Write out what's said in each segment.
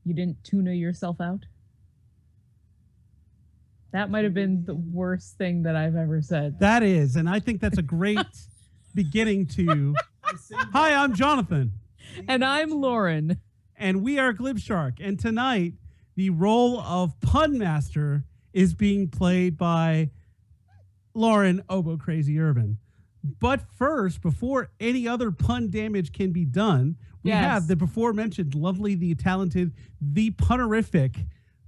You didn't tuna yourself out? That might have been the worst thing that I've ever said. That is, and I think that's a great beginning to... Hi, I'm Jonathan. And I'm Lauren. And we are Glib Shark. And tonight, the role of Pun Master is being played by Lauren Oboe Crazy Urban. But first, before any other pun damage can be done, we have the before mentioned lovely, the talented, the punnerific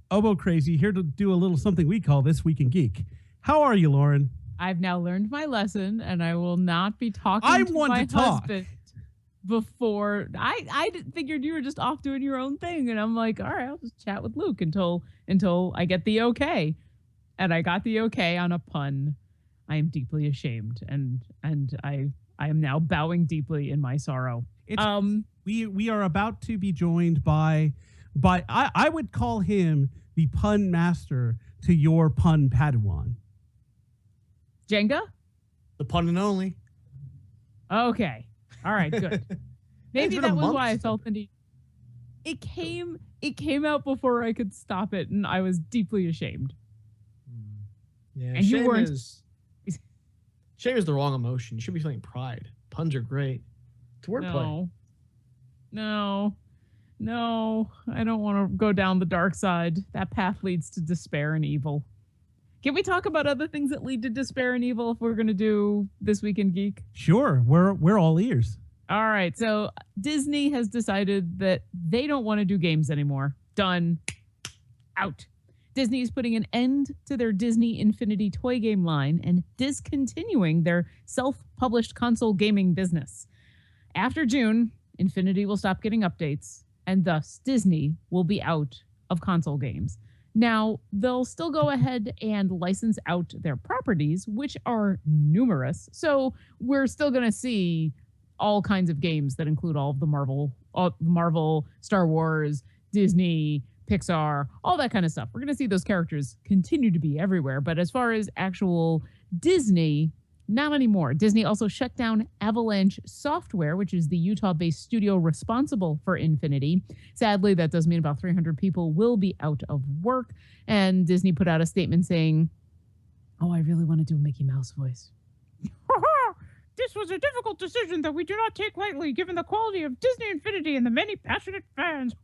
Oboe Crazy here to do a little something we call This Week in Geek. How are you, Lauren? I've now learned my lesson, and I will not be talking to my husband before. I figured you were just off doing your own thing, and I'm like, all right, I'll just chat with Luke until I get the okay. And I got the okay on a pun. I am deeply ashamed, and I am now bowing deeply in my sorrow. We are about to be joined by I would call him the pun master to your pun Padawan. Jenga? The pun and only. Okay. All right, good. Maybe that was why I felt the need. It came out before I could stop it, and I was deeply ashamed. Yeah, and you weren't. Shame is the wrong emotion. You should be feeling pride. Puns are great. It's wordplay. No, I don't want to go down the dark side. That path leads to despair and evil. Can we talk about other things that lead to despair and evil if we're going to do This Week in Geek? Sure, we're all ears. All right, so Disney has decided that they don't want to do games anymore. Done. Out. Disney is putting an end to their Disney Infinity toy game line and discontinuing their self-published console gaming business. After June, Infinity will stop getting updates, and thus Disney will be out of console games. Now, they'll still go ahead and license out their properties, which are numerous. So we're still going to see all kinds of games that include all of the Marvel, Star Wars, Disney, Pixar, all that kind of stuff. We're going to see those characters continue to be everywhere. But as far as actual Disney, not anymore. Disney also shut down Avalanche Software, which is the Utah-based studio responsible for Infinity. Sadly, that does mean about 300 people will be out of work. And Disney put out a statement saying, oh, I really want to do a Mickey Mouse voice. This was a difficult decision that we do not take lightly, given the quality of Disney Infinity and the many passionate fans.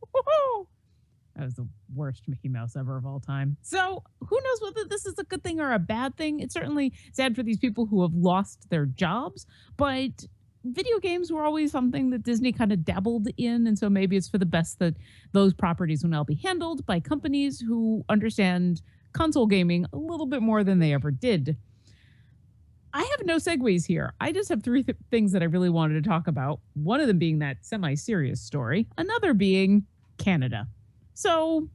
That was the worst Mickey Mouse ever of all time. So who knows whether this is a good thing or a bad thing? It's certainly sad for these people who have lost their jobs, but video games were always something that Disney kind of dabbled in, and so maybe it's for the best that those properties will now be handled by companies who understand console gaming a little bit more than they ever did. I have no segues here. I just have three things that I really wanted to talk about. One of them being that semi-serious story. Another being Canada. So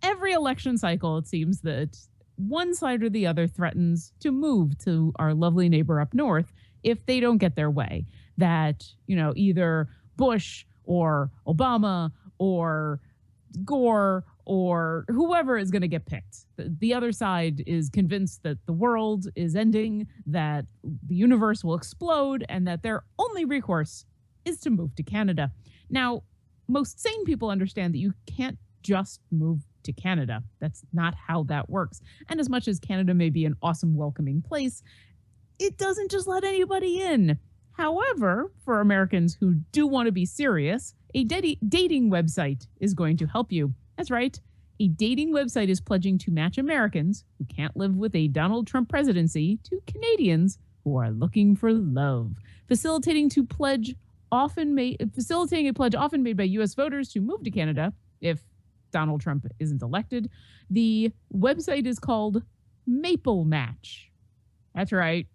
every election cycle, it seems that one side or the other threatens to move to our lovely neighbor up north if they don't get their way. That, either Bush or Obama or Gore or whoever is going to get picked. The other side is convinced that the world is ending, that the universe will explode, and that their only recourse is to move to Canada. Now, most sane people understand that you can't just move to Canada. That's not how that works. And as much as Canada may be an awesome, welcoming place, it doesn't just let anybody in. However, for Americans who do want to be serious, a dating website is going to help you. That's right. A dating website is pledging to match Americans who can't live with a Donald Trump presidency to Canadians who are looking for love. Facilitating a pledge often made by U.S. voters to move to Canada if Donald Trump isn't elected. The website is called Maple Match. That's right.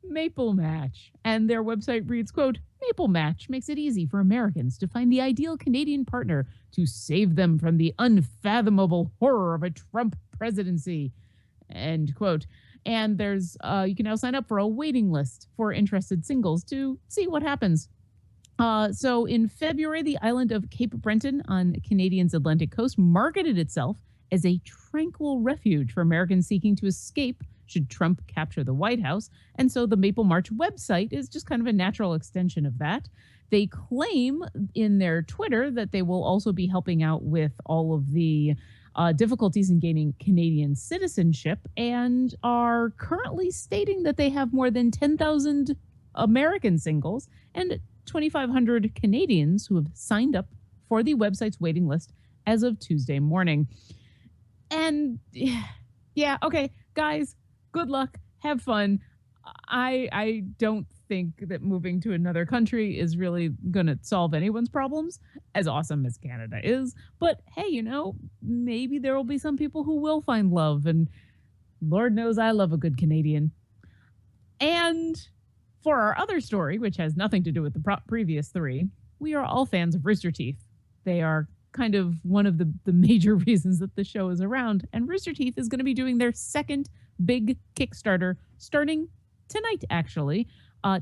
Maple Match. And their website reads, quote, Maple Match makes it easy for Americans to find the ideal Canadian partner to save them from the unfathomable horror of a Trump presidency, end quote. And there's you can now sign up for a waiting list for interested singles to see what happens. So in February, the island of Cape Breton on Canada's Atlantic coast marketed itself as a tranquil refuge for Americans seeking to escape should Trump capture the White House. And so the Maple March website is just kind of a natural extension of that. They claim in their Twitter that they will also be helping out with all of the difficulties in gaining Canadian citizenship, and are currently stating that they have more than 10,000 American singles and 2,500 Canadians who have signed up for the website's waiting list as of Tuesday morning. And yeah, okay, guys, good luck. Have fun. I don't think that moving to another country is really going to solve anyone's problems, as awesome as Canada is. But hey, you know, maybe there will be some people who will find love. And Lord knows I love a good Canadian. And for our other story, which has nothing to do with the previous three, we are all fans of Rooster Teeth. They are kind of one of the major reasons that the show is around. And Rooster Teeth is going to be doing their second big Kickstarter starting tonight, actually.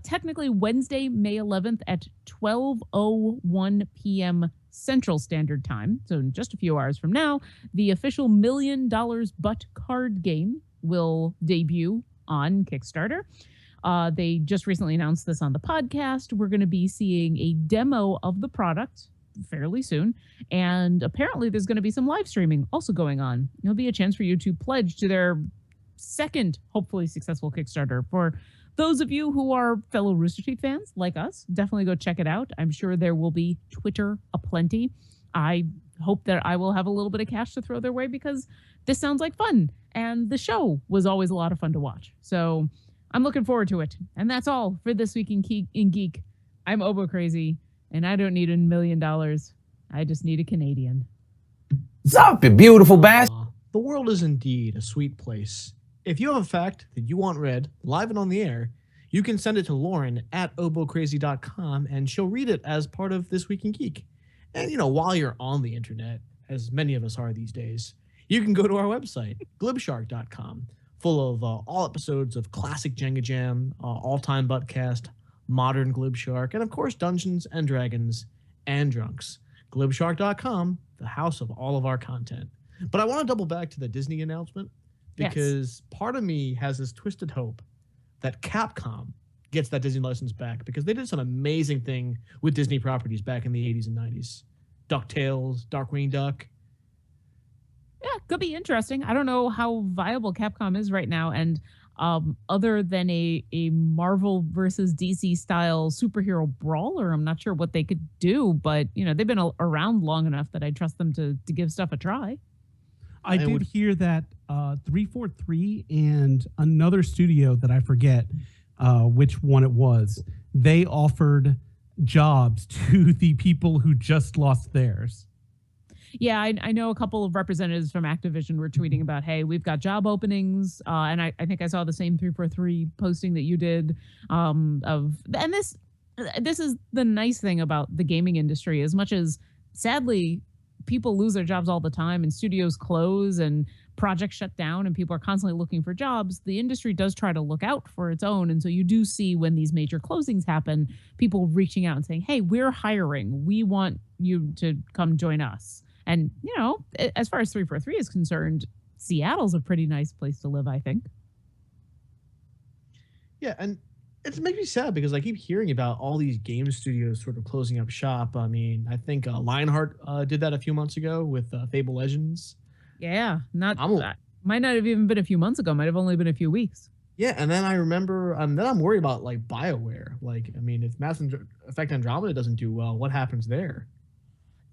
Technically Wednesday, May 11th at 12:01 p.m. Central Standard Time. So in just a few hours from now, the official $1 Million Butt card game will debut on Kickstarter. They just recently announced this on the podcast. We're going to be seeing a demo of the product fairly soon. And apparently there's going to be some live streaming also going on. There'll be a chance for you to pledge to their second, hopefully successful Kickstarter. For those of you who are fellow Rooster Teeth fans like us, definitely go check it out. I'm sure there will be Twitter aplenty. I hope that I will have a little bit of cash to throw their way, because this sounds like fun. And the show was always a lot of fun to watch. So I'm looking forward to it. And that's all for this week in Geek. I'm Obo Crazy, and I don't need $1 million. I just need a Canadian. Sup, you beautiful bastard. The world is indeed a sweet place. If you have a fact that you want read live and on the air, you can send it to Lauren at obocrazy.com, and she'll read it as part of This Week in Geek. And, you know, while you're on the internet, as many of us are these days, you can go to our website, glibshark.com, full of all episodes of classic Jenga Jam, all-time Buttcast, modern Glib Shark, and of course Dungeons and Dragons and Drunks. Glibshark.com, the house of all of our content. But I want to double back to the Disney announcement, because part of me has this twisted hope that Capcom gets that Disney license back, because they did some amazing thing with Disney properties back in the 80s and 90s. DuckTales, Darkwing Duck. Yeah, could be interesting. I don't know how viable Capcom is right now. And other than a Marvel versus DC style superhero brawler, I'm not sure what they could do. But, you know, they've been around long enough that I trust them to give stuff a try. I did hear that 343 and another studio that I forget which one it was, they offered jobs to the people who just lost theirs. Yeah, I know a couple of representatives from Activision were tweeting about, hey, we've got job openings. And I think I saw the same 343 posting that you did. And this is the nice thing about the gaming industry. As much as, sadly, people lose their jobs all the time and studios close and projects shut down and people are constantly looking for jobs, the industry does try to look out for its own. And so you do see, when these major closings happen, people reaching out and saying, hey, we're hiring. We want you to come join us. And, you know, as far as 343 is concerned, Seattle's a pretty nice place to live, I think. Yeah, and it makes me sad because I keep hearing about all these game studios sort of closing up shop. I mean, I think Lionheart did that a few months ago with Fable Legends. Yeah, might not have even been a few months ago. Might have only been a few weeks. Yeah, and then I remember, then I'm worried about like BioWare. Like, I mean, if Mass Effect Andromeda doesn't do well, what happens there?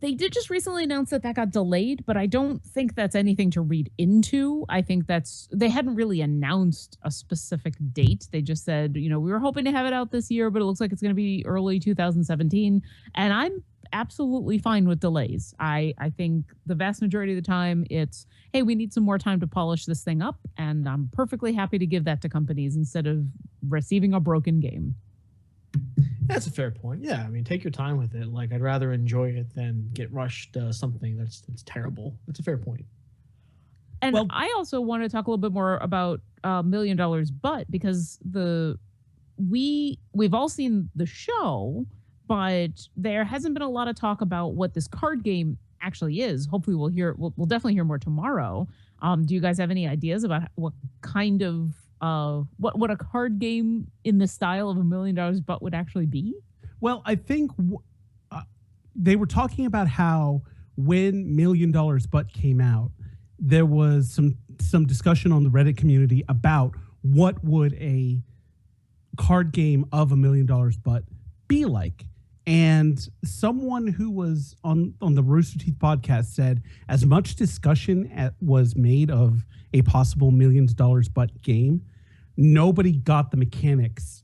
They did just recently announce that got delayed, but I don't think that's anything to read into. I think they hadn't really announced a specific date. They just said, you know, we were hoping to have it out this year, but it looks like it's going to be early 2017. And I'm absolutely fine with delays. I think the vast majority of the time it's, hey, we need some more time to polish this thing up. And I'm perfectly happy to give that to companies instead of receiving a broken game. That's a fair point. Yeah, I mean, take your time with it. Like, I'd rather enjoy it than get rushed something that's terrible. That's a fair point. And I also want to talk a little bit more about $1 Million Butt, because we've all seen the show, but there hasn't been a lot of talk about what this card game actually is. Hopefully we'll definitely hear more tomorrow. Do you guys have any ideas about what kind of what a card game in the style of $1 Million Butt would actually be? Well, I think they were talking about how when $1 Million Butt came out, there was some discussion on the Reddit community about what would a card game of $1 Million Butt be like. And someone who was on the Rooster Teeth podcast said as much discussion was made of a possible $1 Million Butt game, nobody got the mechanics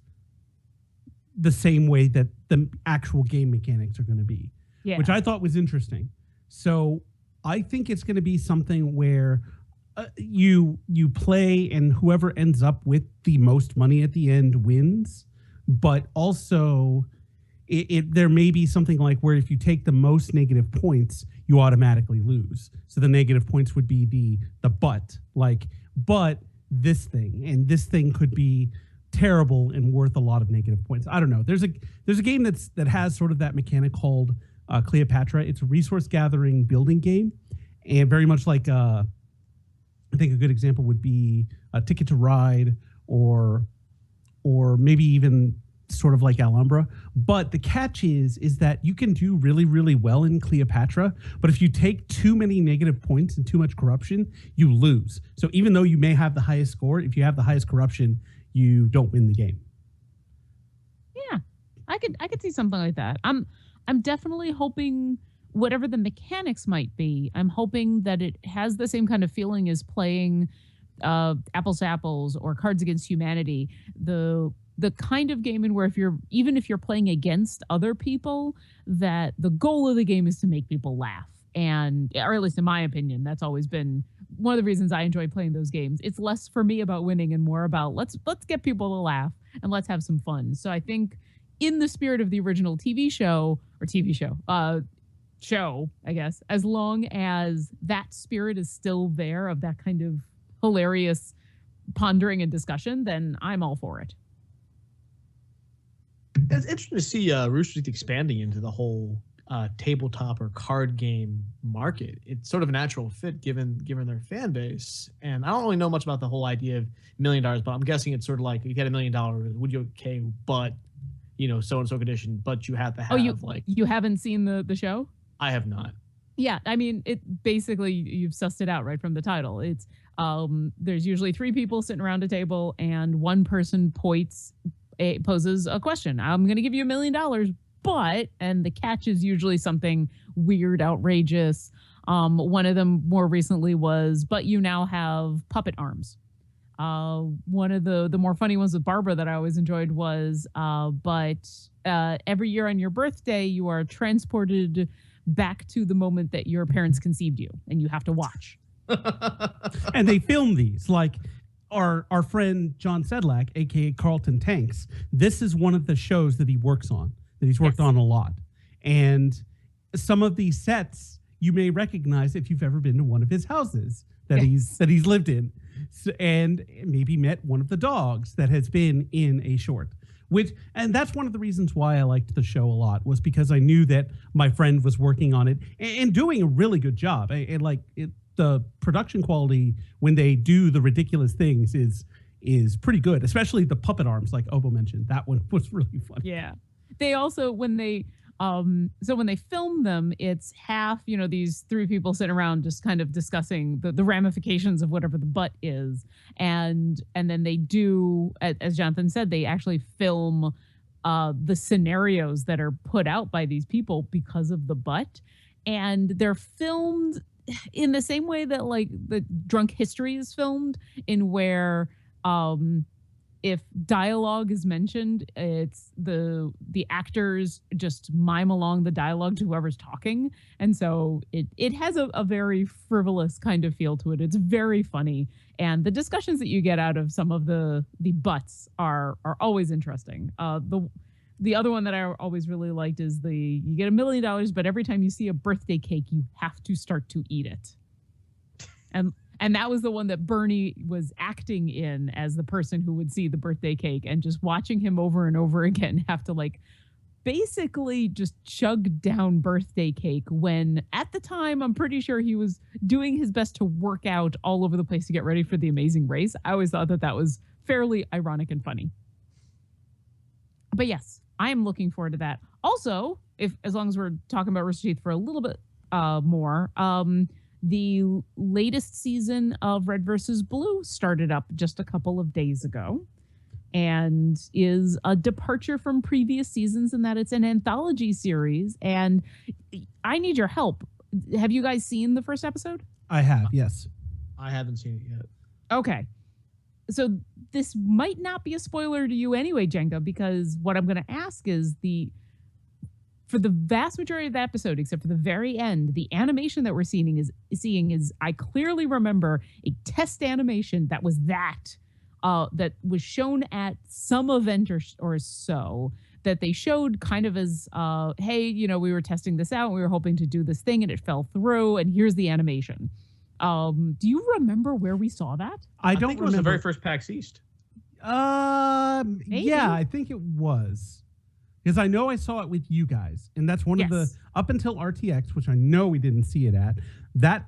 the same way that the actual game mechanics are going to be, which I thought was interesting. So I think it's going to be something where you play and whoever ends up with the most money at the end wins, but also there may be something like where if you take the most negative points, you automatically lose. So the negative points would be the but this thing, and this thing could be terrible and worth a lot of negative points. I don't know. There's a game that has sort of that mechanic called Cleopatra. It's a resource gathering building game, and very much like I think a good example would be a Ticket to Ride or maybe even sort of like Alhambra. But the catch is that you can do really, really well in Cleopatra, but if you take too many negative points and too much corruption, you lose. So even though you may have the highest score, if you have the highest corruption, you don't win the game. Yeah, I could see something like that. I'm definitely hoping whatever the mechanics might be, I'm hoping that it has the same kind of feeling as playing Apples to Apples or Cards Against Humanity. The kind of game in where even if you're playing against other people, that the goal of the game is to make people laugh. And, or at least in my opinion, that's always been one of the reasons I enjoy playing those games. It's less for me about winning and more about let's get people to laugh and let's have some fun. So I think in the spirit of the original show, I guess, as long as that spirit is still there of that kind of hilarious pondering and discussion, then I'm all for it. It's interesting to see Rooster Teeth expanding into the whole tabletop or card game market. It's sort of a natural fit given their fan base. And I don't really know much about the whole idea of $1 million, but I'm guessing it's sort of like you get $1 million, would you okay, but so and so condition, but you have to have you haven't seen the show? I have not. Yeah, I mean, it basically you've sussed it out right from the title. It's there's usually 3 people sitting around a table and one person poses a question. I'm going to give you $1 million, but, and the catch is usually something weird, outrageous. One of them more recently was, but you now have puppet arms. One of the more funny ones with Barbara that I always enjoyed was, but every year on your birthday, you are transported back to the moment that your parents conceived you, and you have to watch. And they film these, like our friend John Sedlak, aka Carlton Tanks. This is one of the shows that he works on, that he's worked on a lot. And some of these sets you may recognize if you've ever been to one of his houses that he's lived in, and maybe met one of the dogs that has been in a short. And that's one of the reasons why I liked the show a lot, was because I knew that my friend was working on it and doing a really good job. The production quality when they do the ridiculous things is pretty good, especially the puppet arms, like Obo mentioned. That one was really fun. Yeah. They also, when they film them, it's half, these 3 people sitting around just kind of discussing the ramifications of whatever the butt is. And then they do, as Jonathan said, they actually film the scenarios that are put out by these people because of the butt. And they're filmed in the same way that like the Drunk History is filmed, in where if dialogue is mentioned, it's the actors just mime along the dialogue to whoever's talking. And so it has a very frivolous kind of feel to it. It's very funny. And the discussions that you get out of some of the butts are always interesting. The other one that I always really liked is you get $1 million, but every time you see a birthday cake, you have to start to eat it. And that was the one that Bernie was acting in as the person who would see the birthday cake, and just watching him over and over again have to basically just chug down birthday cake, when at the time I'm pretty sure he was doing his best to work out all over the place to get ready for the Amazing Race. I always thought that was fairly ironic and funny. But yes, I'm looking forward to that. Also, as long as we're talking about Rooster Teeth for a little bit more, the latest season of Red versus Blue started up just a couple of days ago, and is a departure from previous seasons in that it's an anthology series. And I need your help. Have you guys seen the first episode? I have, yes. I haven't seen it yet. Okay. So this might not be a spoiler to you anyway, Jenga, because what I'm going to ask is for the vast majority of the episode, except for the very end, the animation that we're seeing is I clearly remember a test animation that was that was shown at some event or so, that they showed kind of as, hey, we were testing this out. And we were hoping to do this thing and it fell through. And here's the animation. Do you remember where we saw that? I don't think it was the very first PAX East. Maybe. Yeah, I think it was. Because I know I saw it with you guys. And that's one of the, up until RTX, which I know we didn't see it at, that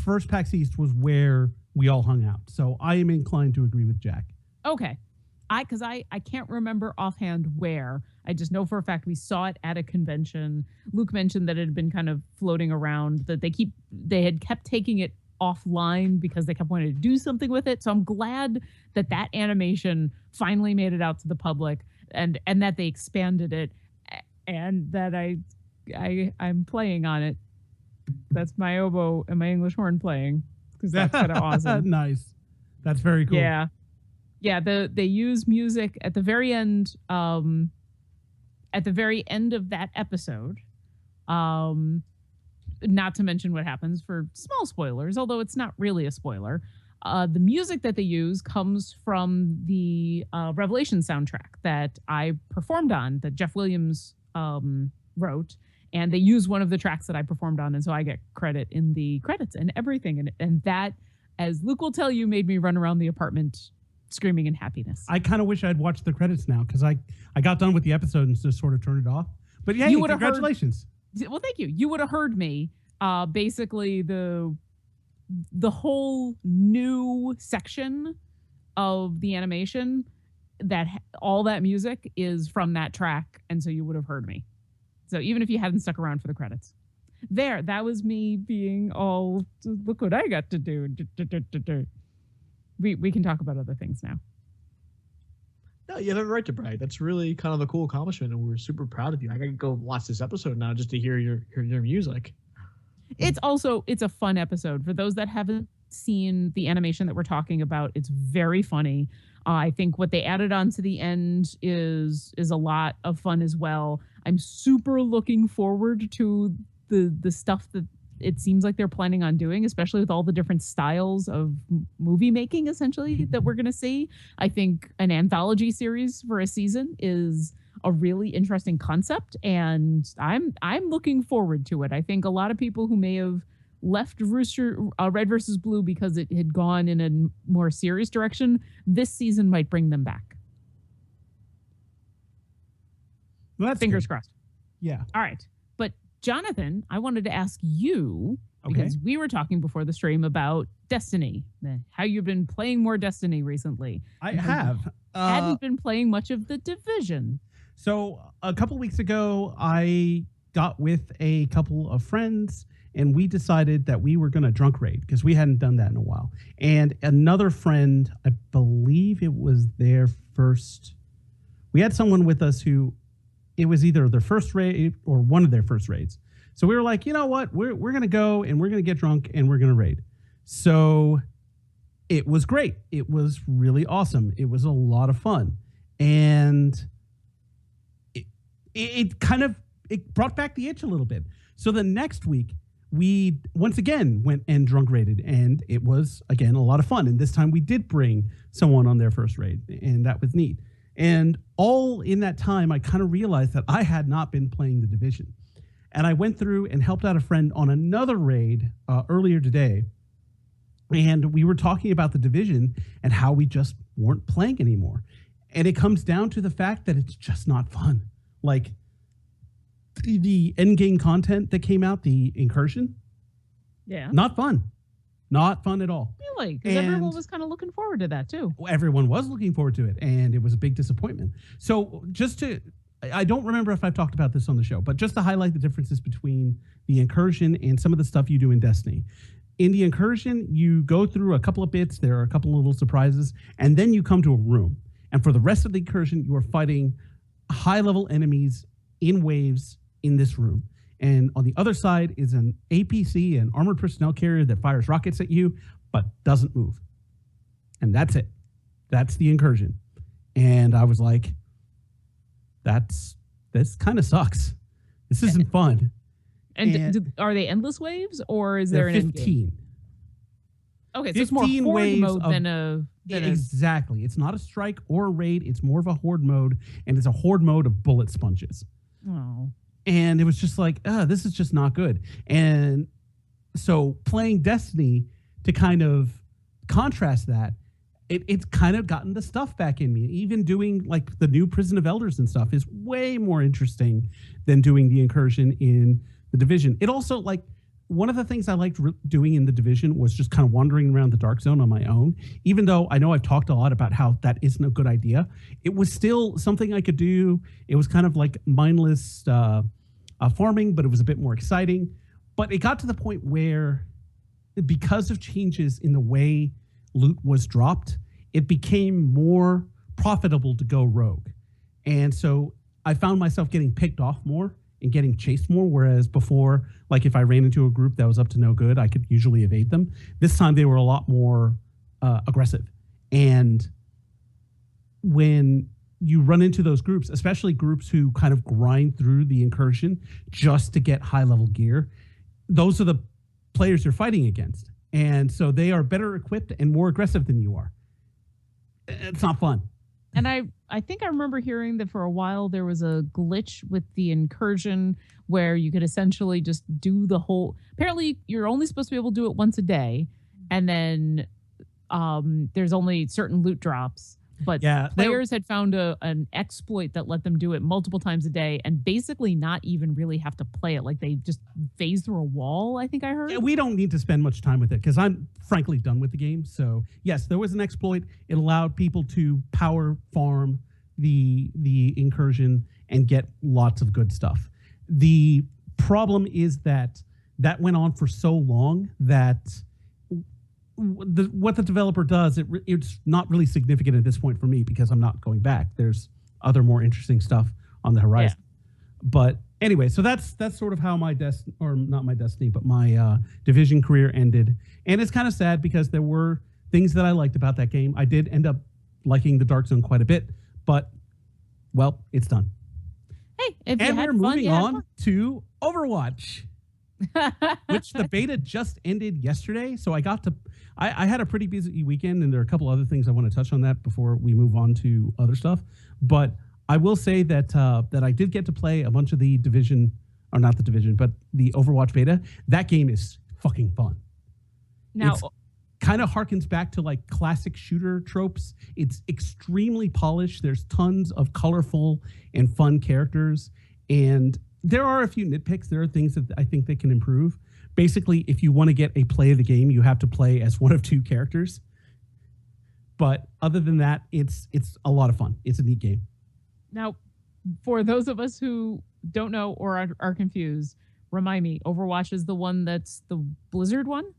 first PAX East was where we all hung out. So I am inclined to agree with Jack. Okay. Because I can't remember offhand where. I just know for a fact we saw it at a convention. Luke mentioned that it had been kind of floating around, that they had kept taking it offline because they kept wanting to do something with it. So I'm glad that animation finally made it out to the public, and that they expanded it, and that I'm playing on it. That's my oboe and my English horn playing, because that's kind of awesome. Nice. That's very cool. Yeah. Yeah, they use music at the very end. At the very end of that episode, not to mention what happens for small spoilers, although it's not really a spoiler. The music that they use comes from the Revelation soundtrack that I performed on, that Jeff Williams wrote, and they use one of the tracks that I performed on, and so I get credit in the credits and everything. And that, as Luke will tell you, made me run around the apartment screaming in happiness. I kind of wish I'd watched the credits now, because I got done with the episode and just sort of turned it off. But yeah, congratulations. Well, thank you. You would have heard me. Basically, the whole new section of the animation, all that music is from that track, and so you would have heard me. So even if you hadn't stuck around for the credits. That was me being all, look what I got to do. We can talk about other things now. No, you have every right to brag. That's really kind of a cool accomplishment, and we're super proud of you. I gotta go watch this episode now just to hear your music. It's a fun episode. For those that haven't seen the animation that we're talking about, it's very funny. I think what they added on to the end is a lot of fun as well. I'm super looking forward to the stuff that it seems like they're planning on doing, especially with all the different styles of movie making, essentially, that we're going to see. I think an anthology series for a season is a really interesting concept, and I'm looking forward to it. I think a lot of people who may have left Red versus Blue because it had gone in a more serious direction, this season might bring them back. Well, that's Fingers good. crossed. Yeah. All right. But Jonathan, I wanted to ask you, because we were talking before the stream about Destiny, how you've been playing more Destiny recently. I have. Hadn't been playing much of The Division. So a couple weeks ago, I got with a couple of friends, and we decided that we were going to drunk raid, because we hadn't done that in a while. And another friend, I believe it was their first, we had someone with us who, it was either their first raid or one of their first raids. So we were like, you know what, we're going to go and we're going to get drunk and we're going to raid. So it was great. It was really awesome. It was a lot of fun. And it kind of, it brought back the itch a little bit. So the next week, we once again went and drunk raided, and it was, again, a lot of fun. And this time we did bring someone on their first raid, and that was neat. And all in that time, I kind of realized that I had not been playing The Division. And I went through and helped out a friend on another raid earlier today. And we were talking about The Division and how we just weren't playing anymore. And it comes down to the fact that it's just not fun. Like, the end game content that came out, the incursion, not fun. Not fun at all. Really? Because everyone was kind of looking forward to that too. Everyone was looking forward to it, and it was a big disappointment. So just to I don't remember if I've talked about this on the show, but just to highlight the differences between the incursion and some of the stuff you do in Destiny. In the incursion, you go through a couple of bits, there are a couple of little surprises, and then you come to a room. And for the rest of the incursion, you are fighting high-level enemies in waves in this room. And on the other side is an APC, an armored personnel carrier that fires rockets at you, but doesn't move. And that's it. That's the incursion. And I was like, this kind of sucks. This isn't fun. And are they endless waves, or is there an 15? Okay, so it's more horde mode than a... Exactly. It's not a strike or a raid. It's more of a horde mode, and it's a horde mode of bullet sponges. Oh. And it was just like, this is just not good. And so playing Destiny to kind of contrast that, it's kind of gotten the stuff back in me. Even doing like the new Prison of Elders and stuff is way more interesting than doing the incursion in the Division. It also, like, one of the things I liked doing in the Division was just kind of wandering around the Dark Zone on my own. Even though I know I've talked a lot about how that isn't a good idea, it was still something I could do. It was kind of like mindless farming, but it was a bit more exciting. But it got to the point where, because of changes in the way loot was dropped, it became more profitable to go rogue. And so I found myself getting picked off more and getting chased more, whereas before, like if I ran into a group that was up to no good, I could usually evade them. This time they were a lot more aggressive. And when you run into those groups, especially groups who kind of grind through the incursion just to get high-level gear, those are the players you're fighting against. And so they are better equipped and more aggressive than you are. It's not fun. And I think I remember hearing that for a while there was a glitch with the incursion where you could essentially just do the whole... Apparently, you're only supposed to be able to do it once a day. And then there's only certain loot drops. But players had found an exploit that let them do it multiple times a day and basically not even really have to play it. Like they just phase through a wall, I think I heard. Yeah, we don't need to spend much time with it because I'm frankly done with the game. So yes, there was an exploit. It allowed people to power farm the incursion and get lots of good stuff. The problem is that went on for so long that what the developer does, it's not really significant at this point for me because I'm not going back. There's other more interesting stuff on the horizon. Yeah. But anyway, so that's sort of how my Division career ended. And it's kind of sad because there were things that I liked about that game. I did end up liking the Dark Zone quite a bit, but well, it's done. Hey, if and we're moving on to Overwatch. Which the beta just ended yesterday. So I had a pretty busy weekend, and there are a couple other things I want to touch on that before we move on to other stuff. But I will say that I did get to play a bunch of the Division, or not the Division, but the Overwatch beta. That game is fucking fun. Now, it's kind of harkens back to like classic shooter tropes. It's extremely polished. There's tons of colorful and fun characters, and there are a few nitpicks. There are things that I think they can improve. Basically, if you want to get a play of the game, you have to play as one of two characters. But other than that, it's a lot of fun. It's a neat game. Now, for those of us who don't know or are confused, remind me, Overwatch is the one that's the Blizzard one?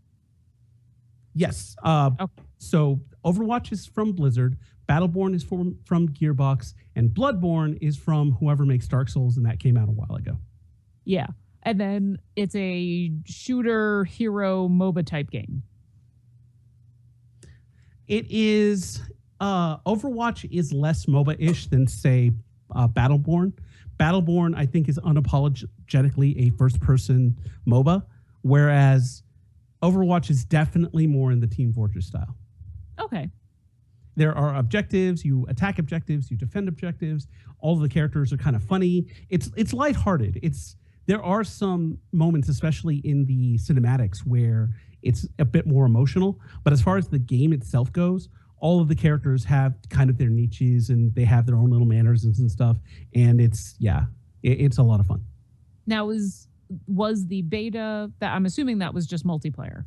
Yes. Okay. So Overwatch is from Blizzard. Battleborn is from Gearbox, and Bloodborne is from whoever makes Dark Souls, and that came out a while ago. Yeah. And then it's a shooter hero MOBA type game. It is Overwatch is less MOBA-ish than, say, Battleborn. Battleborn, I think, is unapologetically a first-person MOBA, whereas Overwatch is definitely more in the Team Fortress style. Okay. There are objectives, you attack objectives, you defend objectives. All of the characters are kind of funny. It's lighthearted. There are some moments, especially in the cinematics, where it's a bit more emotional. But as far as the game itself goes, all of the characters have kind of their niches and they have their own little mannerisms and stuff. And it's a lot of fun. Now, was the beta that I'm assuming that was just multiplayer?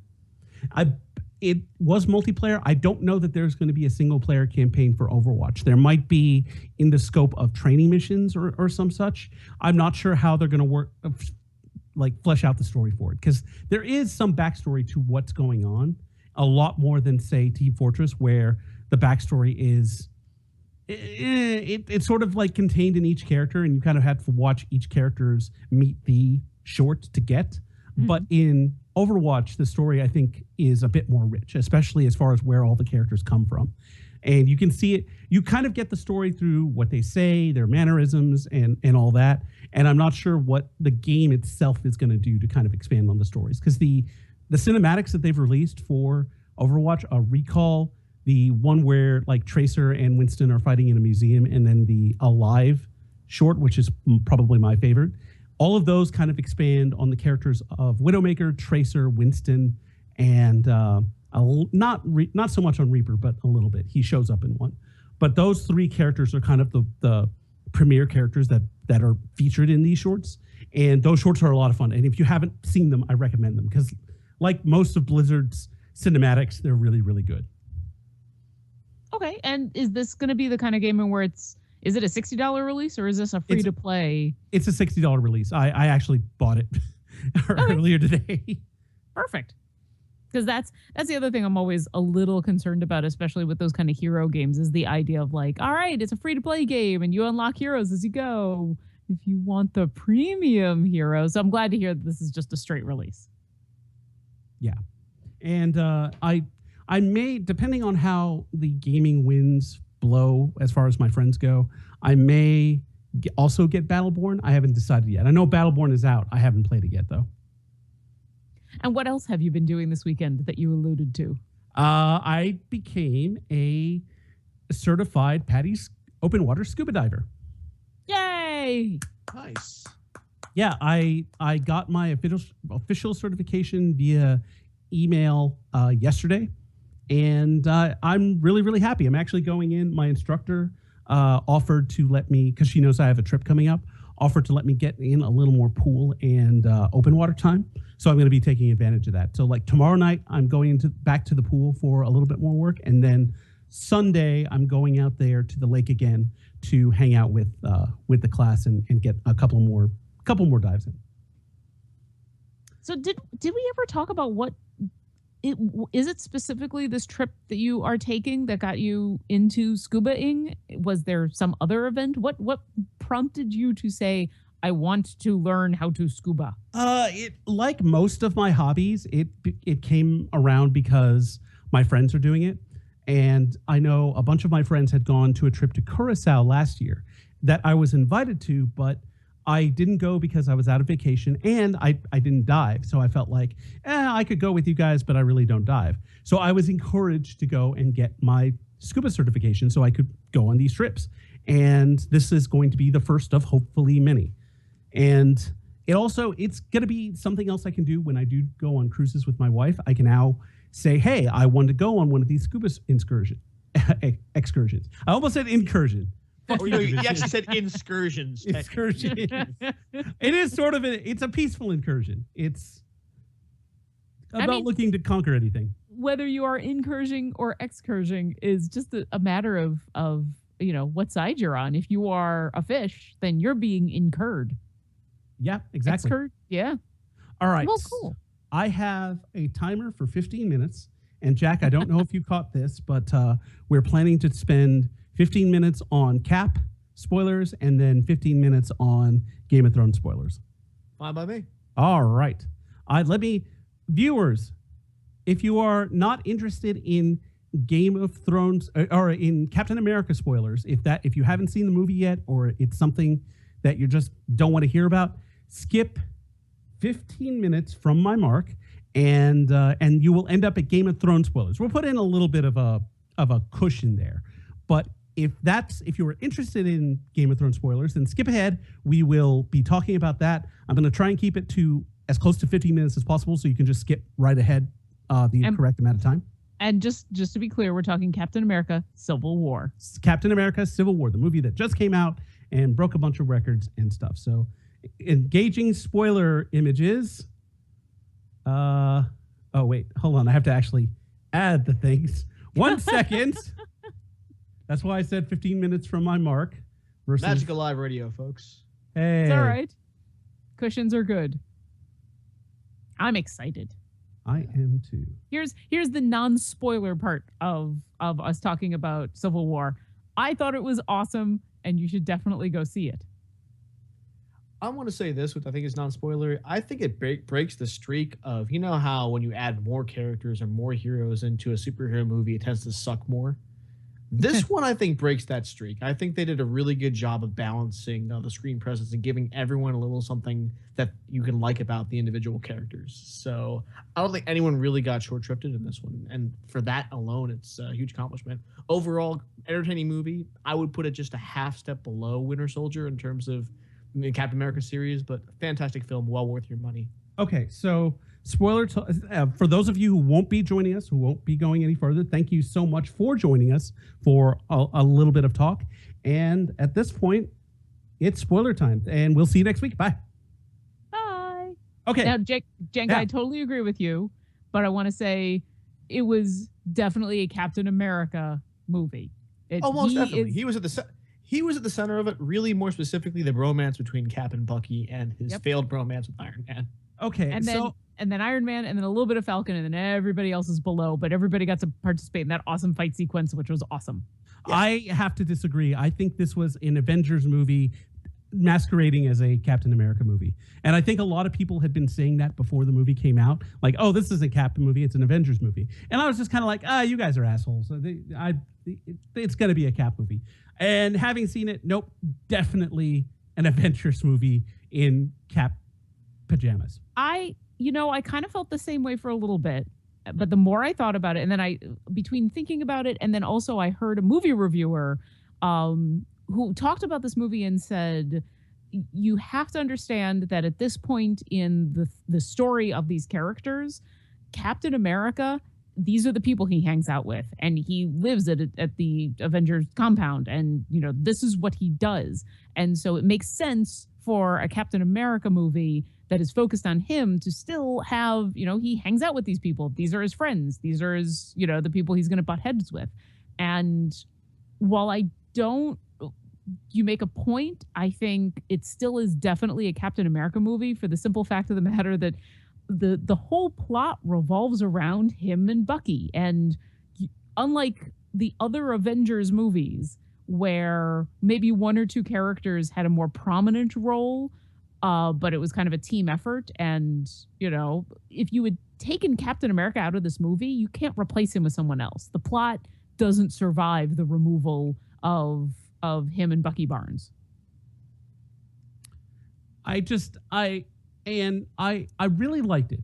it was multiplayer. I don't know that there's going to be a single player campaign for Overwatch. There might be in the scope of training missions or some such. I'm not sure how they're going to work, like flesh out the story for it, because there is some backstory to what's going on, a lot more than say Team Fortress, where the backstory is it's sort of like contained in each character, and you kind of have to watch each character's meet the short to get. Mm-hmm. But in Overwatch, the story, I think, is a bit more rich, especially as far as where all the characters come from. And you can see it. You kind of get the story through what they say, their mannerisms, and all that. And I'm not sure what the game itself is going to do to kind of expand on the stories. Because the cinematics that they've released for Overwatch, Recall, the one where like Tracer and Winston are fighting in a museum, and then the Alive short, which is probably my favorite. All of those kind of expand on the characters of Widowmaker, Tracer, Winston, and not so much on Reaper, but a little bit. He shows up in one. But those three characters are kind of the premier characters that are featured in these shorts. And those shorts are a lot of fun. And if you haven't seen them, I recommend them, because like most of Blizzard's cinematics, they're really, really good. Okay. And is this going to be the kind of game where is it a $60 release, or is this a free to play? It's a $60 release. I actually bought it earlier today. Perfect. Because that's the other thing I'm always a little concerned about, especially with those kind of hero games, is the idea of like, all right, it's a free to play game and you unlock heroes as you go. If you want the premium heroes. So I'm glad to hear that this is just a straight release. Yeah. And I may, depending on how the gaming wins blow as far as my friends go, I may also get Battleborn. I haven't decided yet. I know Battleborn is out. I haven't played it yet, though. And what else have you been doing this weekend that you alluded to? I became a certified Patty's open water scuba diver. Yay! Nice. Yeah, I got my official certification via email yesterday. And I'm really, really happy. I'm actually going in. My instructor offered to let me, because she knows I have a trip coming up, offered to let me get in a little more pool and open water time. So I'm going to be taking advantage of that. So like tomorrow night, I'm going back to the pool for a little bit more work. And then Sunday, I'm going out there to the lake again to hang out with the class and get a couple more dives in. So did we ever talk about what is it specifically this trip that you are taking that got you into scuba-ing? Was there some other event? What prompted you to say, I want to learn how to scuba? Like most of my hobbies, it came around because my friends are doing it. And I know a bunch of my friends had gone to a trip to Curacao last year that I was invited to, but I didn't go because I was out of vacation and I didn't dive. So I felt like, I could go with you guys, but I really don't dive. So I was encouraged to go and get my scuba certification so I could go on these trips. And this is going to be the first of hopefully many. And it's going to be something else I can do when I do go on cruises with my wife. I can now say, hey, I want to go on one of these scuba excursions. I almost said incursion. Oh, no, you actually said excursions. Excursion. It is sort of it's a peaceful incursion. It's about looking to conquer anything. Whether you are incursion or excursion is just a matter of what side you're on. If you are a fish, then you're being incurred. Yeah, exactly. Excurred, yeah. All right. Well, cool. I have a timer for 15 minutes. And Jack, I don't know if you caught this, but we're planning to spend 15 minutes on Cap spoilers and then 15 minutes on Game of Thrones spoilers. Fine by me. All right. Viewers, if you are not interested in Game of Thrones or in Captain America spoilers, if you haven't seen the movie yet, or it's something that you just don't want to hear about, skip 15 minutes from my mark, and you will end up at Game of Thrones spoilers. We'll put in a little bit of a cushion there, but if you are interested in Game of Thrones spoilers, then skip ahead. We will be talking about that. I'm going to try and keep it to as close to 15 minutes as possible, so you can just skip right ahead the correct amount of time. And just to be clear, we're talking Captain America: Civil War. Captain America: Civil War, the movie that just came out and broke a bunch of records and stuff. So, engaging spoiler images. Oh wait, hold on. I have to actually add the things. 1 second. That's why I said 15 minutes from my mark. Versus, Magical Live Radio, folks. Hey. It's all right. Cushions are good. I'm excited. I am too. Here's the non-spoiler part of us talking about Civil War. I thought it was awesome, and you should definitely go see it. I want to say this, which I think is non-spoiler. I think it breaks the streak of, you know how when you add more characters or more heroes into a superhero movie, it tends to suck more. This one, I think, breaks that streak. I think they did a really good job of balancing the screen presence and giving everyone a little something that you can like about the individual characters. So I don't think anyone really got short-shrifted in this one. And for that alone, it's a huge accomplishment. Overall, entertaining movie. I would put it just a half step below Winter Soldier in terms of the Captain America series, but fantastic film, well worth your money. Okay, so spoiler for those of you who won't be joining us, who won't be going any further, thank you so much for joining us for a little bit of talk. And at this point, it's spoiler time, and we'll see you next week. Bye. Bye. Okay. Now, Jenk, Yeah. I totally agree with you, but I want to say it was definitely a Captain America movie. Most definitely. He was at the center of it, really more specifically the bromance between Cap and Bucky and his failed bromance with Iron Man. Okay, and then Iron Man, and then a little bit of Falcon, and then everybody else is below, but everybody got to participate in that awesome fight sequence, which was awesome. Yeah. I have to disagree. I think this was an Avengers movie masquerading as a Captain America movie. And I think a lot of people had been saying that before the movie came out. Like, oh, this is a Captain movie. It's an Avengers movie. And I was just kind of like, you guys are assholes. It's going to be a Cap movie. And having seen it, nope, definitely an Avengers movie in Cap pajamas. I kind of felt the same way for a little bit, but the more I thought about it, and then between thinking about it, and then also I heard a movie reviewer who talked about this movie and said, you have to understand that at this point in the story of these characters, Captain America, these are the people he hangs out with, and he lives at the Avengers compound, and this is what he does. And so it makes sense for a Captain America movie that is focused on him to still have, he hangs out with these people. These are his friends. These are his, the people he's going to butt heads with. And while you make a point, I think it still is definitely a Captain America movie for the simple fact of the matter that the whole plot revolves around him and Bucky. And unlike the other Avengers movies, where maybe one or two characters had a more prominent role, but it was kind of a team effort. And, if you had taken Captain America out of this movie, you can't replace him with someone else. The plot doesn't survive the removal of him and Bucky Barnes. I really liked it.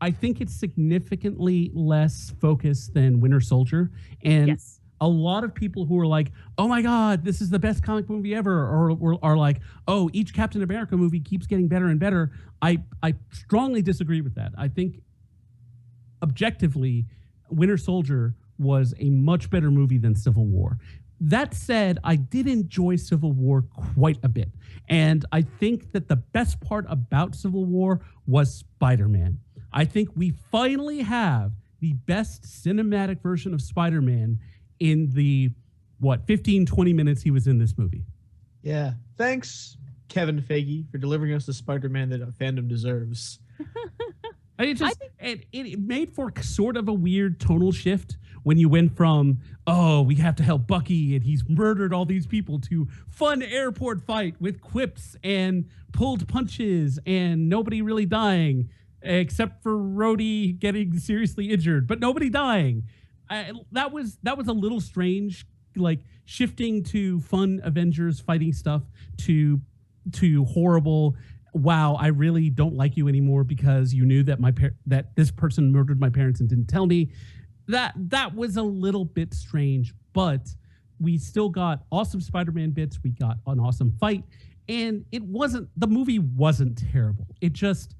I think it's significantly less focused than Winter Soldier. And yes. A lot of people who are like, oh my God, this is the best comic movie ever, or are like, oh, each Captain America movie keeps getting better and better. I strongly disagree with that. I think objectively, Winter Soldier was a much better movie than Civil War. That said, I did enjoy Civil War quite a bit. And I think that the best part about Civil War was Spider-Man. I think we finally have the best cinematic version of Spider-Man in the 15, 20 minutes he was in this movie. Yeah. Thanks, Kevin Feige, for delivering us the Spider-Man that fandom deserves. It made for sort of a weird tonal shift when you went from, oh, we have to help Bucky and he's murdered all these people, to fun airport fight with quips and pulled punches and nobody really dying, except for Rhodey getting seriously injured, but nobody dying. That was a little strange, like shifting to fun Avengers fighting stuff to horrible, wow, I really don't like you anymore because you knew that that this person murdered my parents and didn't tell me. That was a little bit strange, but we still got awesome Spider-Man bits. We got an awesome fight, and the movie wasn't terrible. It just,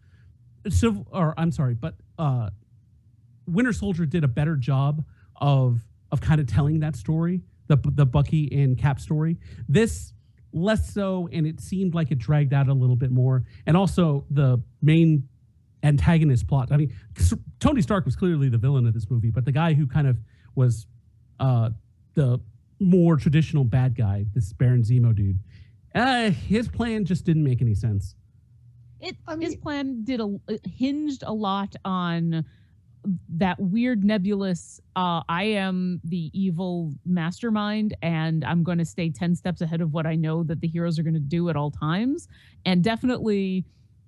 Winter Soldier did a better job of kind of telling that story, the Bucky and Cap story. This less so, and it seemed like it dragged out a little bit more. And also the main antagonist plot. I mean, Tony Stark was clearly the villain of this movie, but the guy who kind of was the more traditional bad guy, this Baron Zemo dude, his plan just didn't make any sense. His plan hinged a lot on that weird nebulous, I am the evil mastermind and I'm going to stay 10 steps ahead of what I know that the heroes are going to do at all times. And definitely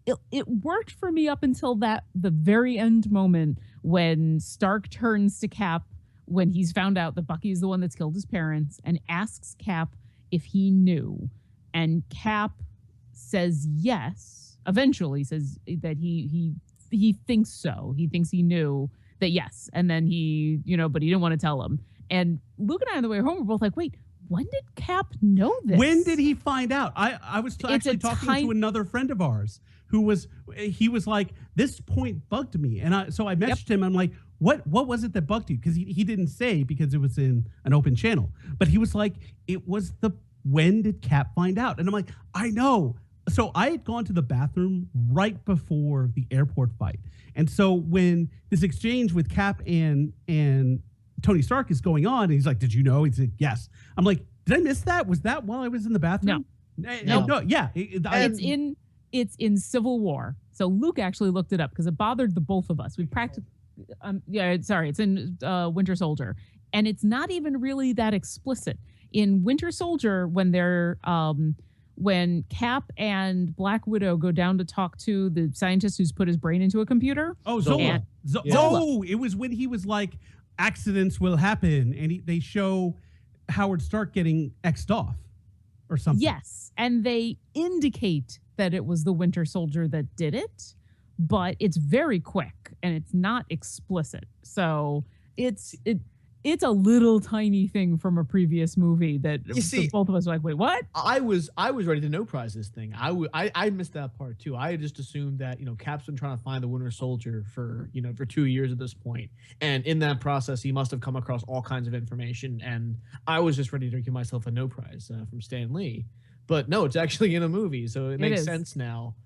it worked for me up until the very end moment when Stark turns to Cap when he's found out that Bucky is the one that's killed his parents and asks Cap if he knew. And Cap says yes, eventually says that he thinks so. He thinks he knew that, yes. And then he, but he didn't want to tell him. And Luke and I on the way home were both like, wait, when did Cap know this? When did he find out? I was actually talking to another friend of ours who was like, this point bugged me. And so I messaged him. I'm like, what was it that bugged you? Because he didn't say because it was in an open channel. But he was like, it was when did Cap find out? And I'm like, I know. So I had gone to the bathroom right before the airport fight. And so when this exchange with Cap and Tony Stark is going on, and he's like, did you know? He said, yes. I'm like, did I miss that? Was that while I was in the bathroom? No. Yeah. It's in Civil War. So Luke actually looked it up because it bothered the both of us. We practiced. It's in Winter Soldier. And it's not even really that explicit. In Winter Soldier, when they're... when Cap and Black Widow go down to talk to the scientist who's put his brain into a computer. Oh, Zola. Oh, it was when he was like, accidents will happen. And they show Howard Stark getting X'd off or something. Yes. And they indicate that it was the Winter Soldier that did it, but it's very quick and it's not explicit. So it's a little tiny thing from a previous movie that both of us were like, wait, what? I was ready to no prize this thing. I missed that part too. I had just assumed that, Cap's been trying to find the Winter Soldier for 2 years at this point. And in that process, he must have come across all kinds of information. And I was just ready to give myself a no prize from Stan Lee. But no, it's actually in a movie. So it makes sense now.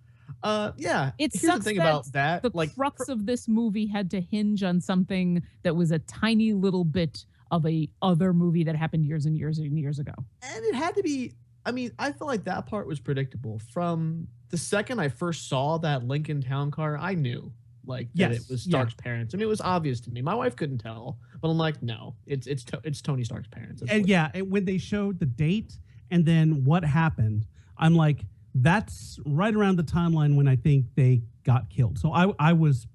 It here's sucks the thing that about that. The crux of this movie had to hinge on something that was a tiny little bit of a other movie that happened years and years and years ago. And it had to be, I feel like that part was predictable. From the second I first saw that Lincoln Town Car, I knew that it was Stark's parents. It was obvious to me. My wife couldn't tell, but I'm like, no, it's Tony Stark's parents. And when they showed the date and then what happened, I'm like, that's right around the timeline when I think they got killed. So I was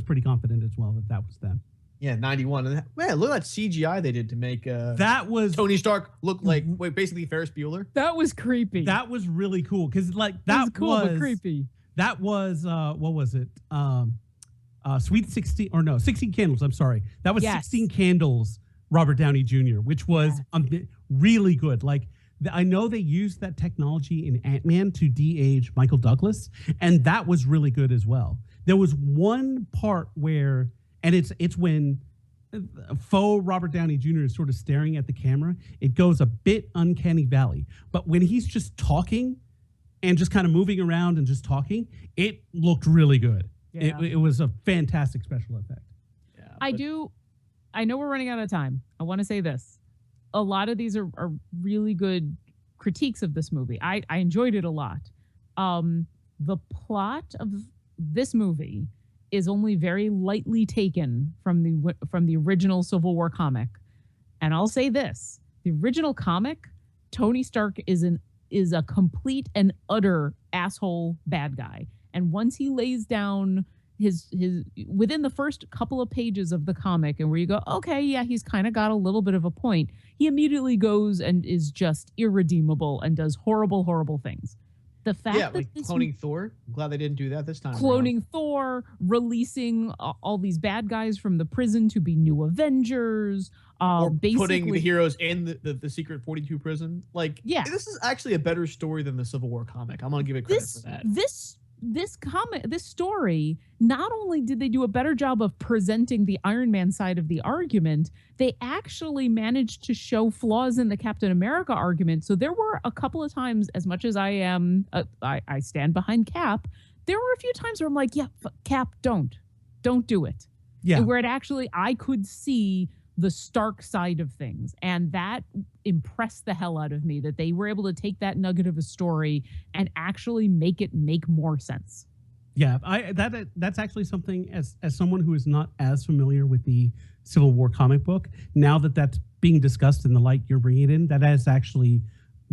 pretty confident as well that was them. Yeah, 91. And man, look at that CGI they did to make that was Tony Stark look like basically Ferris Bueller. That was creepy. That was really cool because was cool but creepy. That was what was it? Sweet 16 or no 16 Candles. I'm sorry. That was 16 Candles. Robert Downey Jr., which was really good. I know they used that technology in Ant-Man to de-age Michael Douglas, and that was really good as well. There was one part where, and it's when faux Robert Downey Jr. is sort of staring at the camera, it goes a bit uncanny valley. But when he's just talking and just kind of moving around and just talking, it looked really good. Yeah. It was a fantastic special effect. Yeah, I know we're running out of time. I want to say this. A lot of these are really good critiques of this movie. I enjoyed it a lot. The plot of this movie is only very lightly taken from the original Civil War comic. And I'll say this, the original comic, Tony Stark is a complete and utter asshole bad guy. And once he lays down his within the first couple of pages of the comic and where you go, okay, yeah, he's kind of got a little bit of a point, he immediately goes and is just irredeemable and does horrible things. The fact that cloning Thor, I'm glad they didn't do that this time. Cloning Thor, releasing all these bad guys from the prison to be new Avengers, or putting the heroes in the secret 42 prison. This is actually a better story than the Civil War comic. I'm gonna give it credit for that. This story, not only did they do a better job of presenting the Iron Man side of the argument, they actually managed to show flaws in the Captain America argument. So there were a couple of times, as much as I stand behind Cap, there were a few times where I'm like, yeah, Cap, don't do it. Yeah. And where it actually, I could see the Stark side of things. And that impressed the hell out of me, that they were able to take that nugget of a story and actually make it make more sense. Yeah, that's actually something, as someone who is not as familiar with the Civil War comic book, now that that's being discussed in the light you're bringing it in, that is actually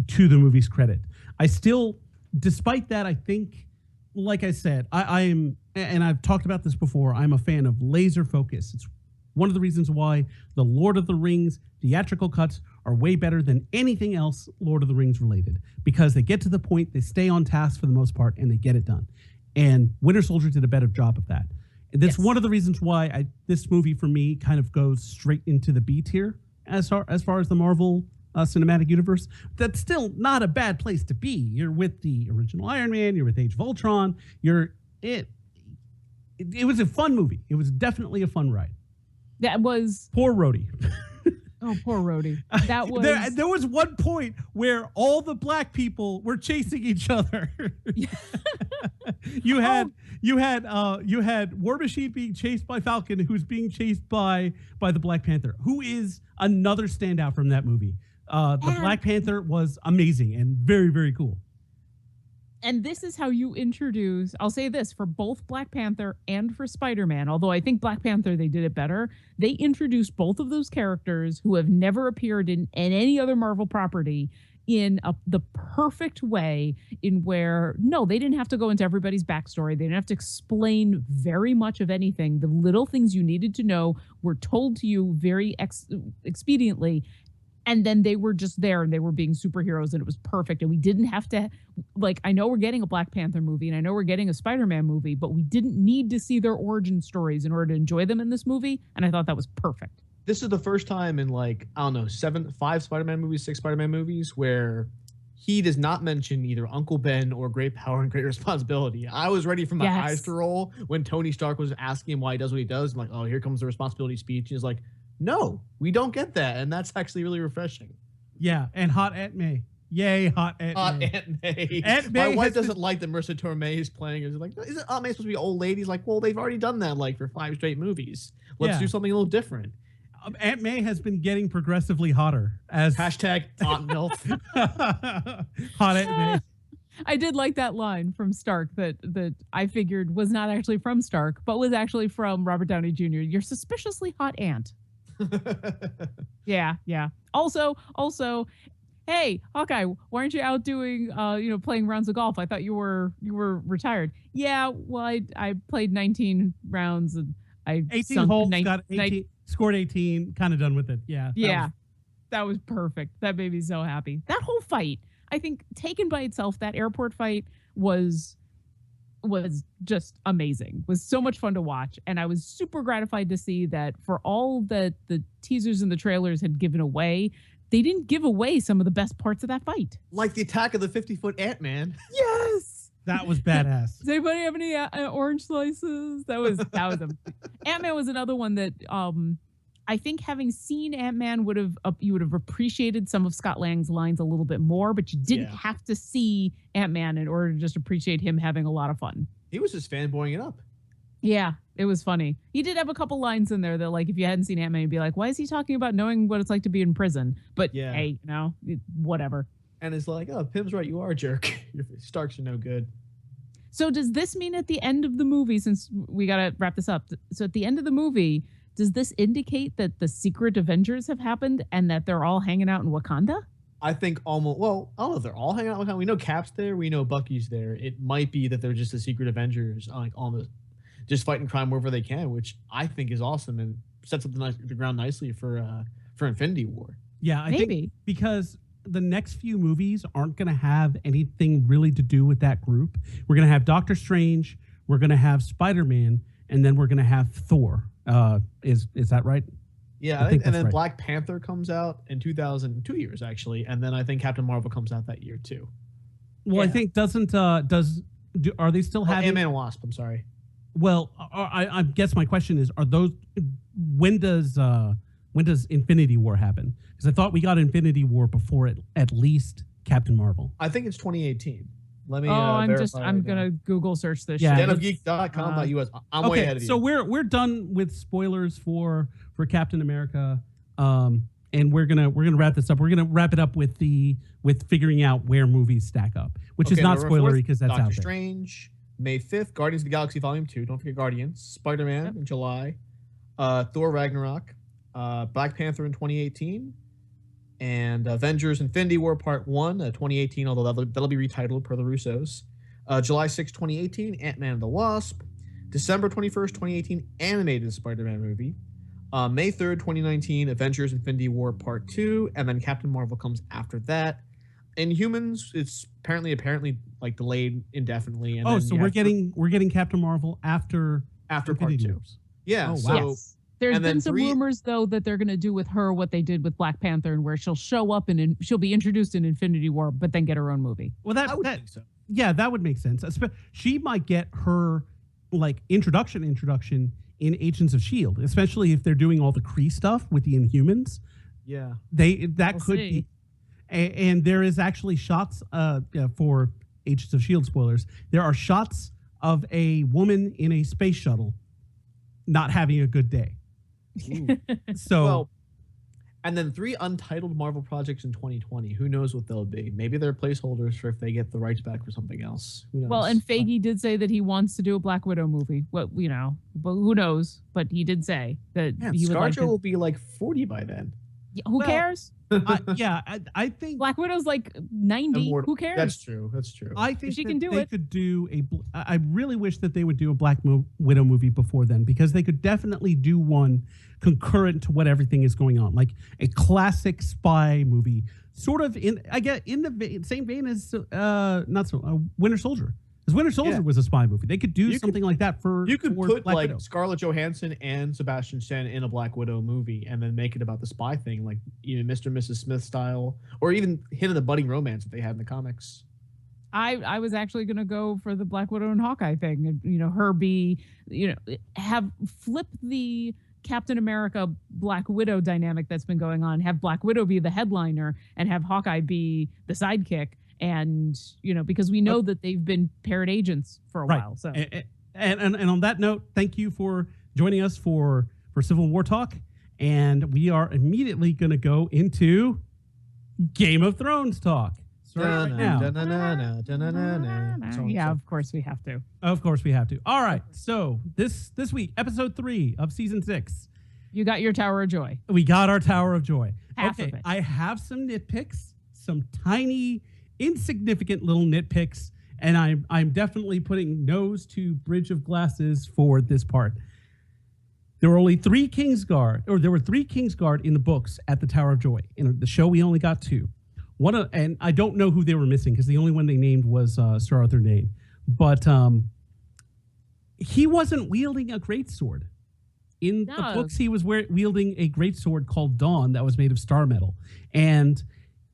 to the movie's credit. I still, despite that, I think, like I said, I am, and I've talked about this before, I'm a fan of laser focus. It's one of the reasons why the Lord of the Rings theatrical cuts are way better than anything else Lord of the Rings related, because they get to the point, they stay on task for the most part, and they get it done. And Winter Soldier did a better job of that. And that's one of the reasons why this movie for me kind of goes straight into the B tier as far as the Marvel cinematic universe. That's still not a bad place to be. You're with the original Iron Man. You're with Age of Ultron. It was a fun movie. It was definitely a fun ride. That was poor Rhodey. Oh, poor Rhodey. That was there was one point where all the black people were chasing each other. You had War Machine being chased by Falcon, who's being chased by the Black Panther, who is another standout from that movie. The Black Panther was amazing and very, very cool. And this is how you introduce, I'll say this, for both Black Panther and for Spider-Man, although I think Black Panther, they did it better. They introduced both of those characters who have never appeared in any other Marvel property in the perfect way, in where, no, they didn't have to go into everybody's backstory. They didn't have to explain very much of anything. The little things you needed to know were told to you very expediently. And then they were just there and they were being superheroes and it was perfect. And we didn't have to, like, I know we're getting a Black Panther movie and I know we're getting a Spider-Man movie, but we didn't need to see their origin stories in order to enjoy them in this movie. And I thought that was perfect. This is the first time in, like, I don't know, 5 Spider-Man movies, 6 Spider-Man movies where he does not mention either Uncle Ben or great power and great responsibility. I was ready for my eyes to roll when Tony Stark was asking him why he does what he does. I'm like, oh, here comes the responsibility speech. He's like, no, we don't get that. And that's actually really refreshing. Yeah. And hot Aunt May. Yay, hot Aunt May. Hot Aunt May. Aunt May. My wife doesn't like that Marissa Tomei is playing. It's like, isn't Aunt May supposed to be old ladies? Like, well, they've already done that like for 5 straight movies. Let's do something a little different. Aunt May has been getting progressively hotter as hashtag Aunt MILF. Hot Aunt May. I did like that line from Stark that I figured was not actually from Stark, but was actually from Robert Downey Jr. You're suspiciously hot aunt. Yeah. Also, hey, Hawkeye, why aren't you out doing, playing rounds of golf? I thought you were retired. Yeah, well, I played 19 rounds and I 18 holes, got 18, scored 18, kind of done with it. Yeah. That was perfect. That made me so happy. That whole fight, I think, taken by itself, that airport fight was just amazing. Was so much fun to watch, and I was super gratified to see that for all that the teasers and the trailers had given away, they didn't give away some of the best parts of that fight. Like the attack of the 50-foot Ant-Man. Yes! That was badass. Does anybody have any orange slices? That was Ant-Man was another one that I think, having seen Ant-Man, you would have appreciated some of Scott Lang's lines a little bit more, but you didn't have to see Ant-Man in order to just appreciate him having a lot of fun. He was just fanboying it up. Yeah, it was funny. He did have a couple lines in there that, like, if you hadn't seen Ant-Man, you'd be like, why is he talking about knowing what it's like to be in prison? But hey, whatever. And it's like, oh, Pim's right, you are a jerk. Your Starks are no good. So does this mean at the end of the movie, since we got to wrap this up, so at the end of the movie, does this indicate that the secret Avengers have happened and that they're all hanging out in Wakanda? I think almost, well, I don't know if they're all hanging out in Wakanda. We know Cap's there. We know Bucky's there. It might be that they're just the secret Avengers, like almost just fighting crime wherever they can, which I think is awesome and sets up the ground nicely for Infinity War. Yeah, I think because the next few movies aren't going to have anything really to do with that group. We're going to have Doctor Strange, we're going to have Spider-Man, and then we're going to have Thor. Is that right? Yeah, I think and then right. Black Panther comes out in 2 years actually, and then I think Captain Marvel comes out that year too. Well, I think are they still having Ant-Man and Wasp? I'm sorry. Well, I guess my question is: when does Infinity War happen? Because I thought we got Infinity War before at least Captain Marvel. I think it's 2018. Let me. I'm verify right now. gonna Google search this. Yeah, shit. denofgeek.com.us. I'm way ahead of you. So we're done with spoilers for Captain America, and we're gonna wrap this up. We're gonna wrap it up with figuring out where movies stack up, which is not November 4th, spoilery because that's Doctor out there. Strange, May 5th, Guardians of the Galaxy Volume 2. Don't forget Guardians. Spider-Man in July. Thor Ragnarok. Black Panther in 2018. And Avengers Infinity War Part 1, 2018, although that'll be retitled per the Russos. July 6, 2018, Ant-Man and the Wasp. December 21st, 2018, animated Spider-Man movie. May 3rd, 2019, Avengers Infinity War Part 2. And then Captain Marvel comes after that. Inhumans, it's apparently like delayed indefinitely. And So we're getting Captain Marvel after Part Infinity 2. Wars. Yeah. Oh, wow. So Yes. There's and then been some rumors though that they're going to do with her what they did with Black Panther, and where she'll show up and she'll be introduced in Infinity War, but then get her own movie. Well, I would think so. Yeah, that would make sense. She might get her like introduction in Agents of S.H.I.E.L.D., especially if they're doing all the Kree stuff with the Inhumans. Yeah. That We'll could see. be. And there is actually shots for Agents of S.H.I.E.L.D. spoilers. There are shots of a woman in a space shuttle not having a good day. So, Well, and then 3 untitled Marvel projects in 2020. Who knows what they'll be? Maybe they're placeholders for if they get the rights back for something else. Who knows? Well, and Feige did say that he wants to do a Black Widow movie. Well, but who knows? But he did say that Man, he would like ScarJo to. will be like 40 by then. Who Well, cares? I think Black Widow's like 90. Immortal. Who cares? That's true. I think She that can do they it. could do I really wish that they would do a Black Widow movie before then, because they could definitely do one concurrent to what everything is going on, like a classic spy movie, sort of in the same vein as Winter Soldier. Because Winter Soldier was a spy movie. They could do something like that for You could for put Black like Widow. Scarlett Johansson and Sebastian Stan in a Black Widow movie, and then make it about the spy thing, like Mr. and Mrs. Smith style, or even hint of the budding romance that they had in the comics. I was actually going to go for the Black Widow and Hawkeye thing. Her be, have flip the Captain America Black Widow dynamic that's been going on. Have Black Widow be the headliner and have Hawkeye be the sidekick. And, because we know that they've been paired agents for a while. So and on that note, thank you for joining us for Civil War Talk. And we are immediately going to go into Game of Thrones talk. Right now. Yeah, of course we have to. Of course we have to. All right. So this week, episode 3 of season 6. You got your Tower of Joy. We got our Tower of Joy. Half of it. I have some nitpicks, some tiny, insignificant little nitpicks, and I'm definitely putting nose to bridge of glasses for this part. There were only 3 Kingsguard, or there were 3 Kingsguard in the books at the Tower of Joy. In the show, we only got 2. And I don't know who they were missing because the only one they named was Sir Arthur Dayne. But he wasn't wielding a greatsword. In the books, he was wielding a greatsword called Dawn that was made of star metal. And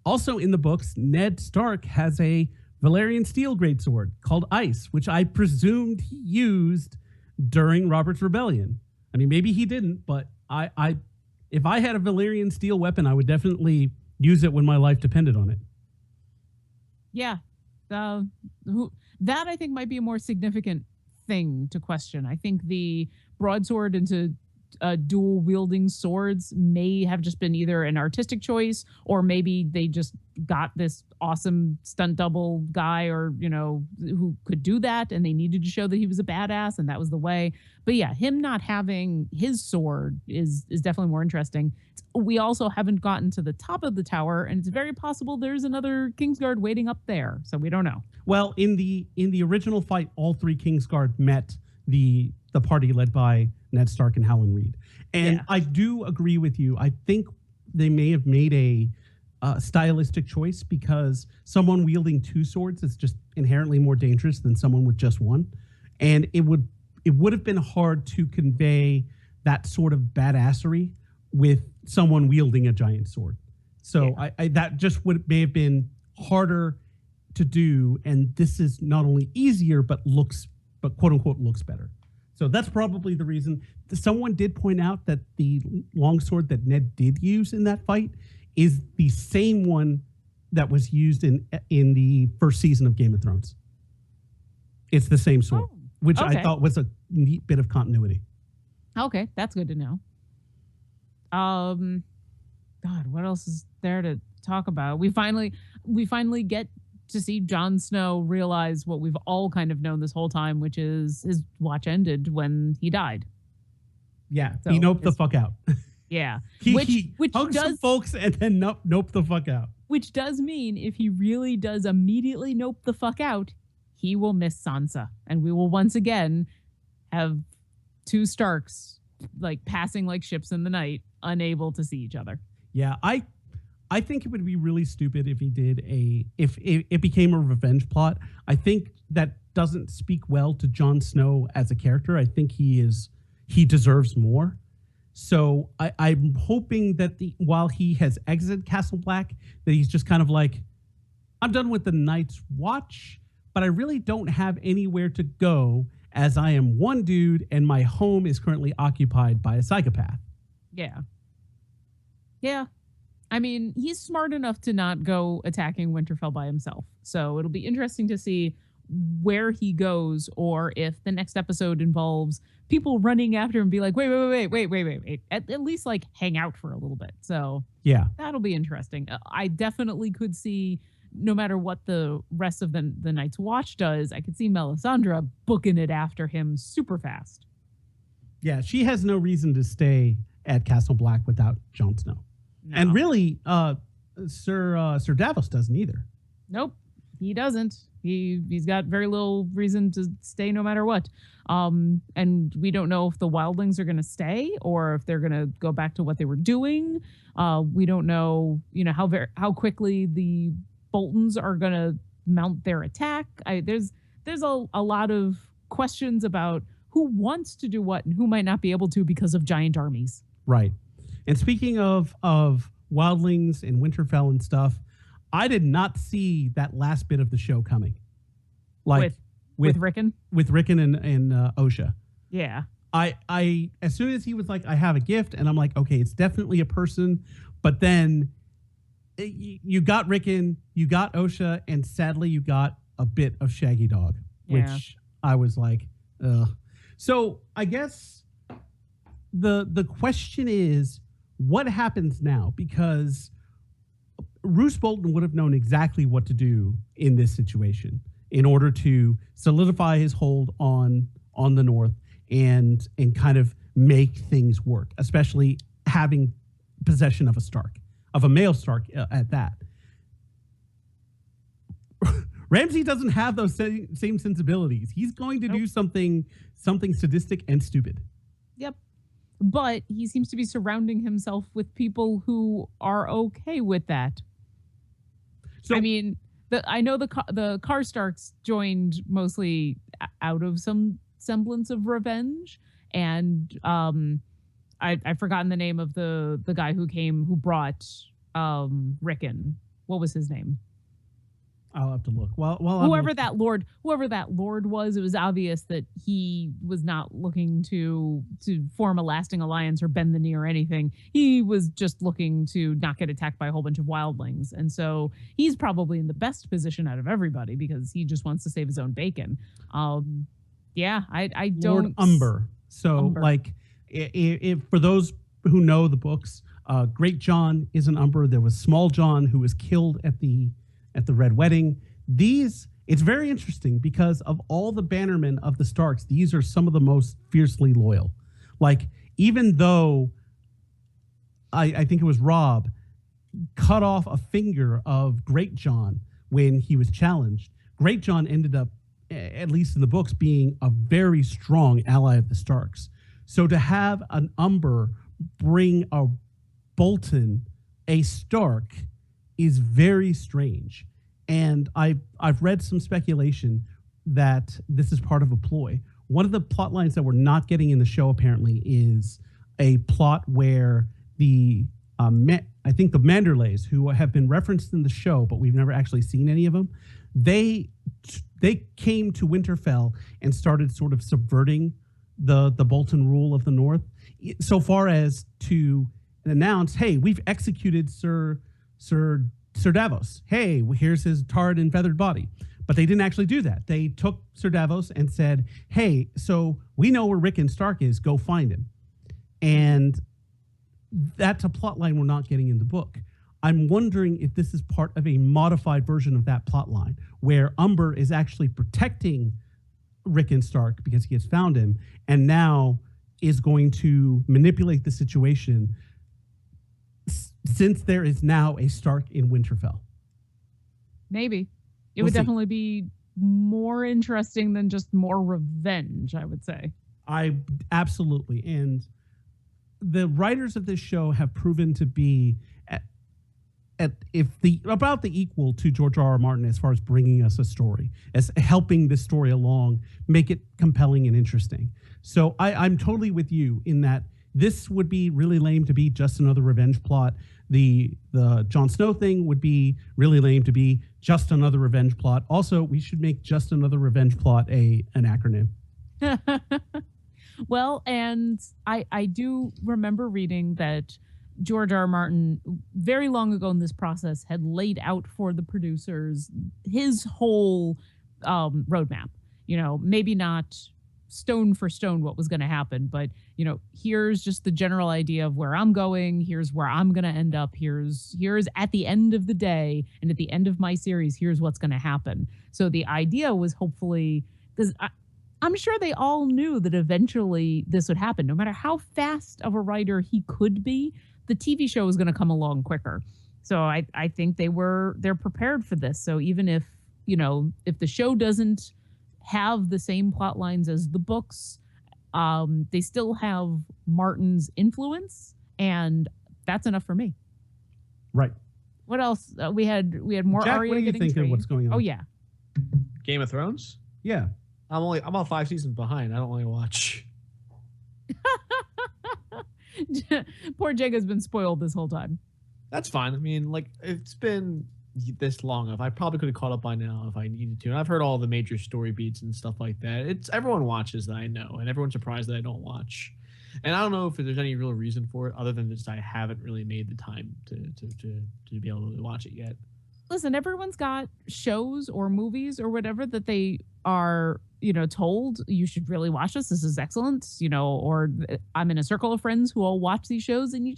also in the books, Ned Stark has a Valyrian steel greatsword called Ice, which I presumed he used during Robert's Rebellion. I mean, maybe he didn't, but if I had a Valyrian steel weapon, I would definitely use it when my life depended on it. Yeah. That I think might be a more significant thing to question. I think the broadsword into dual wielding swords may have just been either an artistic choice, or maybe they just got this awesome stunt double guy, or who could do that, and they needed to show that he was a badass, and that was the way. But yeah, him not having his sword is definitely more interesting. We also haven't gotten to the top of the tower, and it's very possible there's another Kingsguard waiting up there, so we don't know. Well, in the original fight, all 3 Kingsguard met the party led by Ned Stark and Howland Reed. And yeah. I do agree with you. I think they may have made a stylistic choice, because someone wielding 2 swords is just inherently more dangerous than someone with just one. And it would have been hard to convey that sort of badassery with someone wielding a giant sword. So yeah. I that just may have been harder to do. And this is not only easier, but quote unquote looks better. So that's probably the reason. Someone did point out that the longsword that Ned did use in that fight is the same one that was used in the first season of Game of Thrones. It's the same sword, Oh, which okay. I thought was a neat bit of continuity. Okay, that's good to know. God, what else is there to talk about? We finally get to see Jon Snow realize what we've all kind of known this whole time, which is his watch ended when he died. Yeah, So he noped the it's- fuck out. Yeah, He which hugged some does folks and then nope the fuck out. which does mean if he really does immediately nope the fuck out, he will miss Sansa, and we will once again have two Starks like passing like ships in the night, unable to see each other. Yeah, I think it would be really stupid if he did if it became a revenge plot. I think that doesn't speak well to Jon Snow as a character. I think he deserves more. So I'm hoping that while he has exited Castle Black, that he's just kind of like, I'm done with the Night's Watch, but I really don't have anywhere to go as I am one dude and my home is currently occupied by a psychopath. Yeah. Yeah. I mean, he's smart enough to not go attacking Winterfell by himself. So it'll be interesting to see where he goes, or if the next episode involves people running after him and be like, wait. At least like hang out for a little bit. So Yeah. that'll be interesting. I definitely could see, no matter what the rest of the Night's Watch does, I could see Melisandre booking it after him super fast. Yeah, she has no reason to stay at Castle Black without Jon Snow. No. And really, Sir Davos doesn't either. Nope, he doesn't. He's got very little reason to stay no matter what. And we don't know if the wildlings are going to stay or if they're going to go back to what they were doing. We don't know, how quickly the Boltons are going to mount their attack. There's a lot of questions about who wants to do what and who might not be able to because of giant armies. Right. And speaking of wildlings and Winterfell and stuff, I did not see that last bit of the show coming. Like With Rickon? with Rickon and Osha. Yeah. I as soon as he was like, I have a gift, and I'm like, okay, it's definitely a person. But then you got Rickon, you got Osha, and sadly you got a bit of Shaggy Dog, Yeah. which I was like, ugh. So I guess the question is, what happens now? Because Roose Bolton would have known exactly what to do in this situation in order to solidify his hold on the North and kind of make things work, especially having possession of a male Stark at that. Ramsay doesn't have those same sensibilities. He's going to do something sadistic and stupid. Yep. But he seems to be surrounding himself with people who are okay with that. So, I mean, I know the Karstarks joined mostly out of some semblance of revenge, and I've forgotten the name of the guy who brought Rickon. What was his name? I'll have to look. Well, whoever that lord was, it was obvious that he was not looking to form a lasting alliance or bend the knee or anything. He was just looking to not get attacked by a whole bunch of wildlings, and so he's probably in the best position out of everybody because he just wants to save his own bacon. Yeah, I don't. Lord Umber. So, Umber. like, if for those who know the books, Great John is an Umber. There was Small John who was killed at the Red Wedding. It's very interesting because of all the bannermen of the Starks, these are some of the most fiercely loyal. Like, even though I think it was Robb cut off a finger of Great John when he was challenged, Great John ended up, at least in the books, being a very strong ally of the Starks. So to have an Umber bring a Bolton, a Stark, is very strange. And I've read some speculation that this is part of a ploy. One of the plot lines that we're not getting in the show apparently is a plot where I think the Manderleys, who have been referenced in the show, but we've never actually seen any of them, they came to Winterfell and started sort of subverting the Bolton rule of the North, so far as to announce, hey, we've executed Sir Davos. Hey, here's his tarred and feathered body. But they didn't actually do that. They took Sir Davos and said, hey, so we know where Rickon Stark is. Go find him. And that's a plot line we're not getting in the book. I'm wondering if this is part of a modified version of that plot line where Umber is actually protecting Rickon Stark because he has found him and now is going to manipulate the situation since there is now a Stark in Winterfell. Maybe. It We'll would see. definitely be more interesting than just more revenge, I would say. Absolutely. And the writers of this show have proven to be about the equal to George R.R. Martin as far as bringing us a story, as helping this story along, make it compelling and interesting. So I'm totally with you in that this would be really lame to be just another revenge plot. The Jon Snow thing would be really lame to be just another revenge plot. Also, we should make just another revenge plot an acronym. Well, and I do remember reading that George R. R. Martin, very long ago in this process, had laid out for the producers his whole roadmap. You know, maybe not stone for stone what was going to happen, but, you know, here's just the general idea of where I'm going. Here's where I'm going to end up. Here's at the end of the day and at the end of my series, here's what's going to happen. So the idea was hopefully, because I'm sure they all knew that eventually this would happen. No matter how fast of a writer he could be, the TV show was going to come along quicker. So I think they're prepared for this. So even if, you know, if the show doesn't have the same plot lines as the books, they still have Martin's influence, and that's enough for me. Right. What else? We had more Jack, Arya what do you getting think of trained. what's going on? Oh yeah. Game of Thrones? Yeah. I'm about 5 seasons behind. I don't really watch. Poor Jaga's been spoiled this whole time. That's fine. I mean, like, it's been this long. I probably could have caught up by now if I needed to. And I've heard all the major story beats and stuff like that. It's everyone watches that I know, and everyone's surprised that I don't watch. And I don't know if there's any real reason for it other than just I haven't really made the time to be able to watch it yet. Listen, everyone's got shows or movies or whatever that they are, you know, told you should really watch this. This is excellent, you know, or I'm in a circle of friends who all watch these shows and you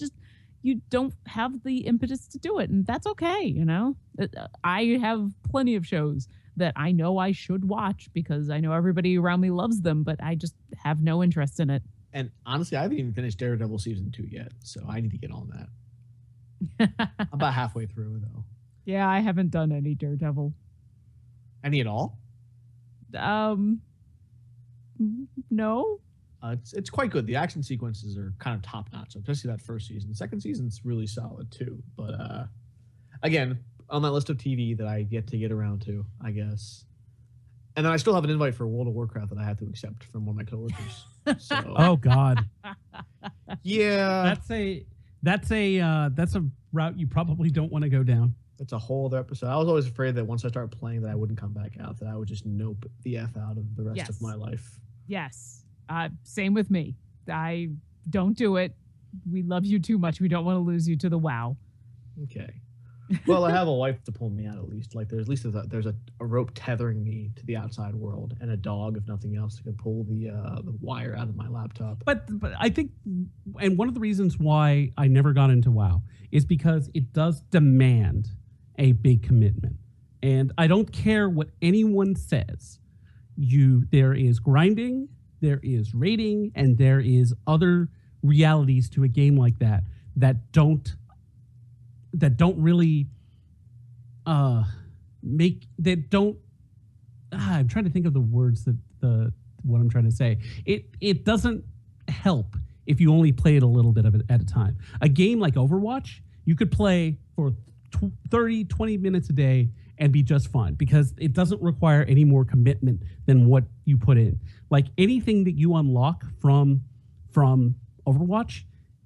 don't have the impetus to do it. And that's okay. You know, I have plenty of shows that I know I should watch because I know everybody around me loves them, but I just have no interest in it. And honestly, I haven't even finished Daredevil season 2 yet. So I need to get on that. I'm about halfway through though. Yeah, I haven't done any Daredevil. Any at all? No. It's quite good. The action sequences are kind of top notch, especially that first season. The second season's really solid too. But again, on that list of TV that I get around to, I guess. And then I still have an invite for World of Warcraft that I have to accept from one of my coworkers. So, Oh God. yeah, That's a route you probably don't want to go down. it's a whole other episode. I was always afraid that once I start playing that I wouldn't come back out, that I would just nope the F out of the rest of my life. Yes. Same with me. I don't do it. We love you too much. We don't want to lose you to the WoW. Okay. Well, I have a wife to pull me out at least. Like there's a rope tethering me to the outside world, and a dog, if nothing else, that can pull the wire out of my laptop. But I think, and one of the reasons why I never got into WoW is because it does demand a big commitment. And I don't care what anyone says. There is grinding, there is raiding, and there is other realities to a game like that don't really I'm trying to think of the words what I'm trying to say. It doesn't help if you only play it a little bit of it at a time. A game like Overwatch, you could play for 30, 20 minutes a day and be just fine because it doesn't require any more commitment than what you put in. Like anything that you unlock from Overwatch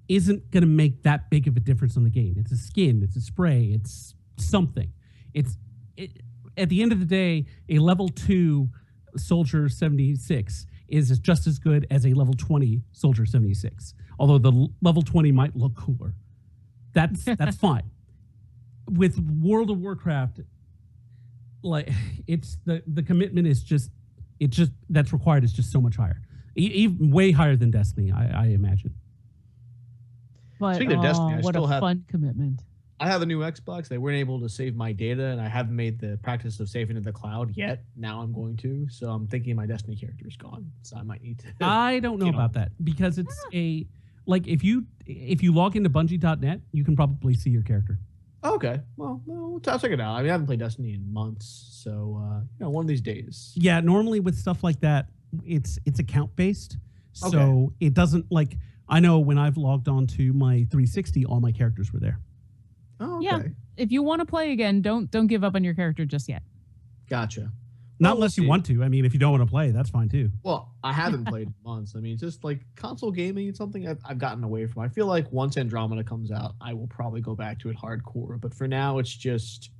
isn't going to make that big of a difference in the game. It's a skin, it's a spray, it's something. At the end of the day, a level 2 Soldier 76 is just as good as a level 20 Soldier 76. Although the level 20 might look cooler. That's fine. With World of Warcraft, like it's the commitment is just that's required is just so much higher, even way higher than Destiny, I imagine. But Speaking of Destiny, I what still a have- fun commitment. I have a new Xbox. They weren't able to save my data, and I haven't made the practice of saving to the cloud yet. Now I'm going to, so I'm thinking my Destiny character is gone. So I might need to. I don't know about that because it's like if you log into Bungie.net, you can probably see your character. Okay, well, I'll check it out. I mean, I haven't played Destiny in months, so one of these days. Yeah, normally with stuff like that, it's account based, so Okay. it doesn't like. I know when I've logged on to my 360, all my characters were there. Oh, okay. Yeah. If you want to play again, don't give up on your character just yet. Gotcha. Not Well, unless we'll you see. want to. I mean, if you don't want to play, that's fine too. Well, I haven't played in months. I mean, it's just like console gaming. It's something I've gotten away from. I feel like once Andromeda comes out, I will probably go back to it hardcore. But for now, it's just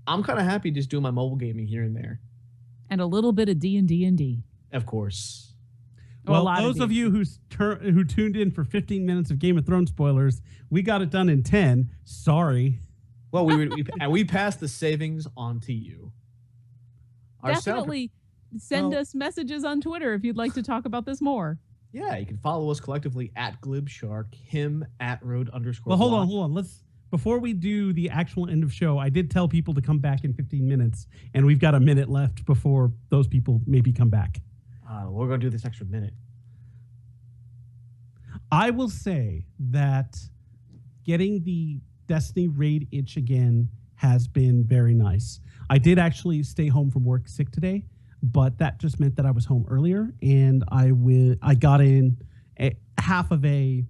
I'm kind of happy just doing my mobile gaming here and there. And a little bit of D&D. Of course. Oh, a Well, lot of those of D&D. you who tuned in for 15 minutes of Game of Thrones spoilers, we got it done in 10. Sorry. Well, we passed the savings on to you. Our sound- Definitely send Well- us messages on Twitter if you'd like to talk about this more. Yeah, you can follow us collectively at Glib Shark, him at Road_. Well, hold on. Let's before we do the actual end of show, I did tell people to come back in 15 minutes, and we've got a minute left before those people maybe come back. We're gonna do this extra minute. I will say that getting the Destiny raid itch again has been very nice. I did actually stay home from work sick today, but that just meant that I was home earlier, and I got in half of a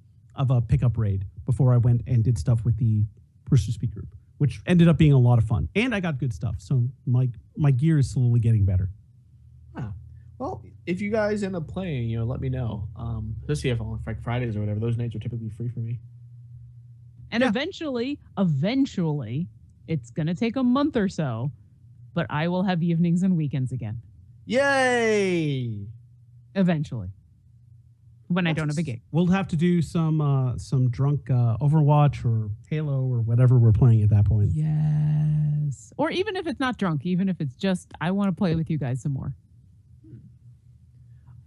pickup raid before I went and did stuff with the Rooster Speak group, which ended up being a lot of fun. And I got good stuff, so my gear is slowly getting better. Wow. Well, if you guys end up playing, let me know. Especially if on like Fridays or whatever, those nights are typically free for me. And Yeah. eventually, it's going to take a month or so, but I will have evenings and weekends again. Yay! Eventually. When I don't have a gig. We'll have to do some drunk Overwatch or Halo or whatever we're playing at that point. Yes. Or even if it's not drunk, even if it's just, I want to play with you guys some more.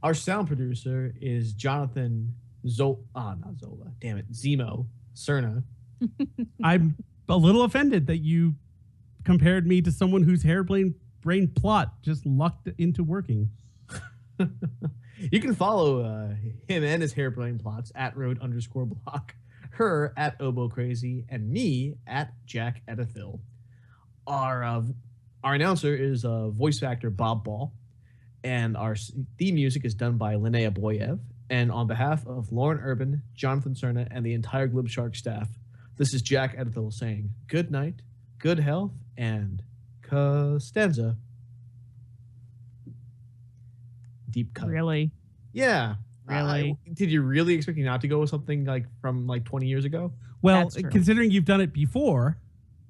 Our sound producer is Jonathan not Zola. Damn it. Zemo Cerna. I'm a little offended that you compared me to someone whose harebrained plot just lucked into working. You can follow him and his harebrained plots at Road_block, her at Oboe Crazy, and me at Jack Edithil. Our announcer is voice actor Bob Ball, and our theme music is done by Linnea Boyev. And on behalf of Lauren Urban, Jonathan Cerna, and the entire Glib Shark staff, this is Jack Edithil saying good night, good health, and Costanza. Deep cut. Really? Yeah. Really? Did you really expect me not to go with something like from like 20 years ago? Well, That's true. considering you've done it before,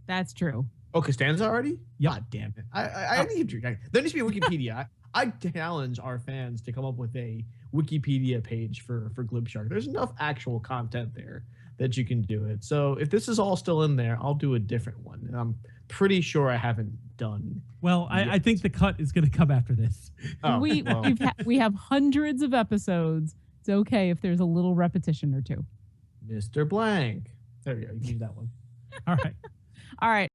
That's true. Oh, Costanza already? Yep. God damn it. I need to. There needs to be a Wikipedia. I challenge our fans to come up with a Wikipedia page for Glib Shark. There's enough actual content there that you can do it. So if this is all still in there, I'll do a different one. And I'm pretty sure I haven't done. well, I think the cut is going to come after this. Oh, we well, we have hundreds of episodes. It's okay if there's a little repetition or two. Mr. Blank. There we go. You can use that one. All right. All right.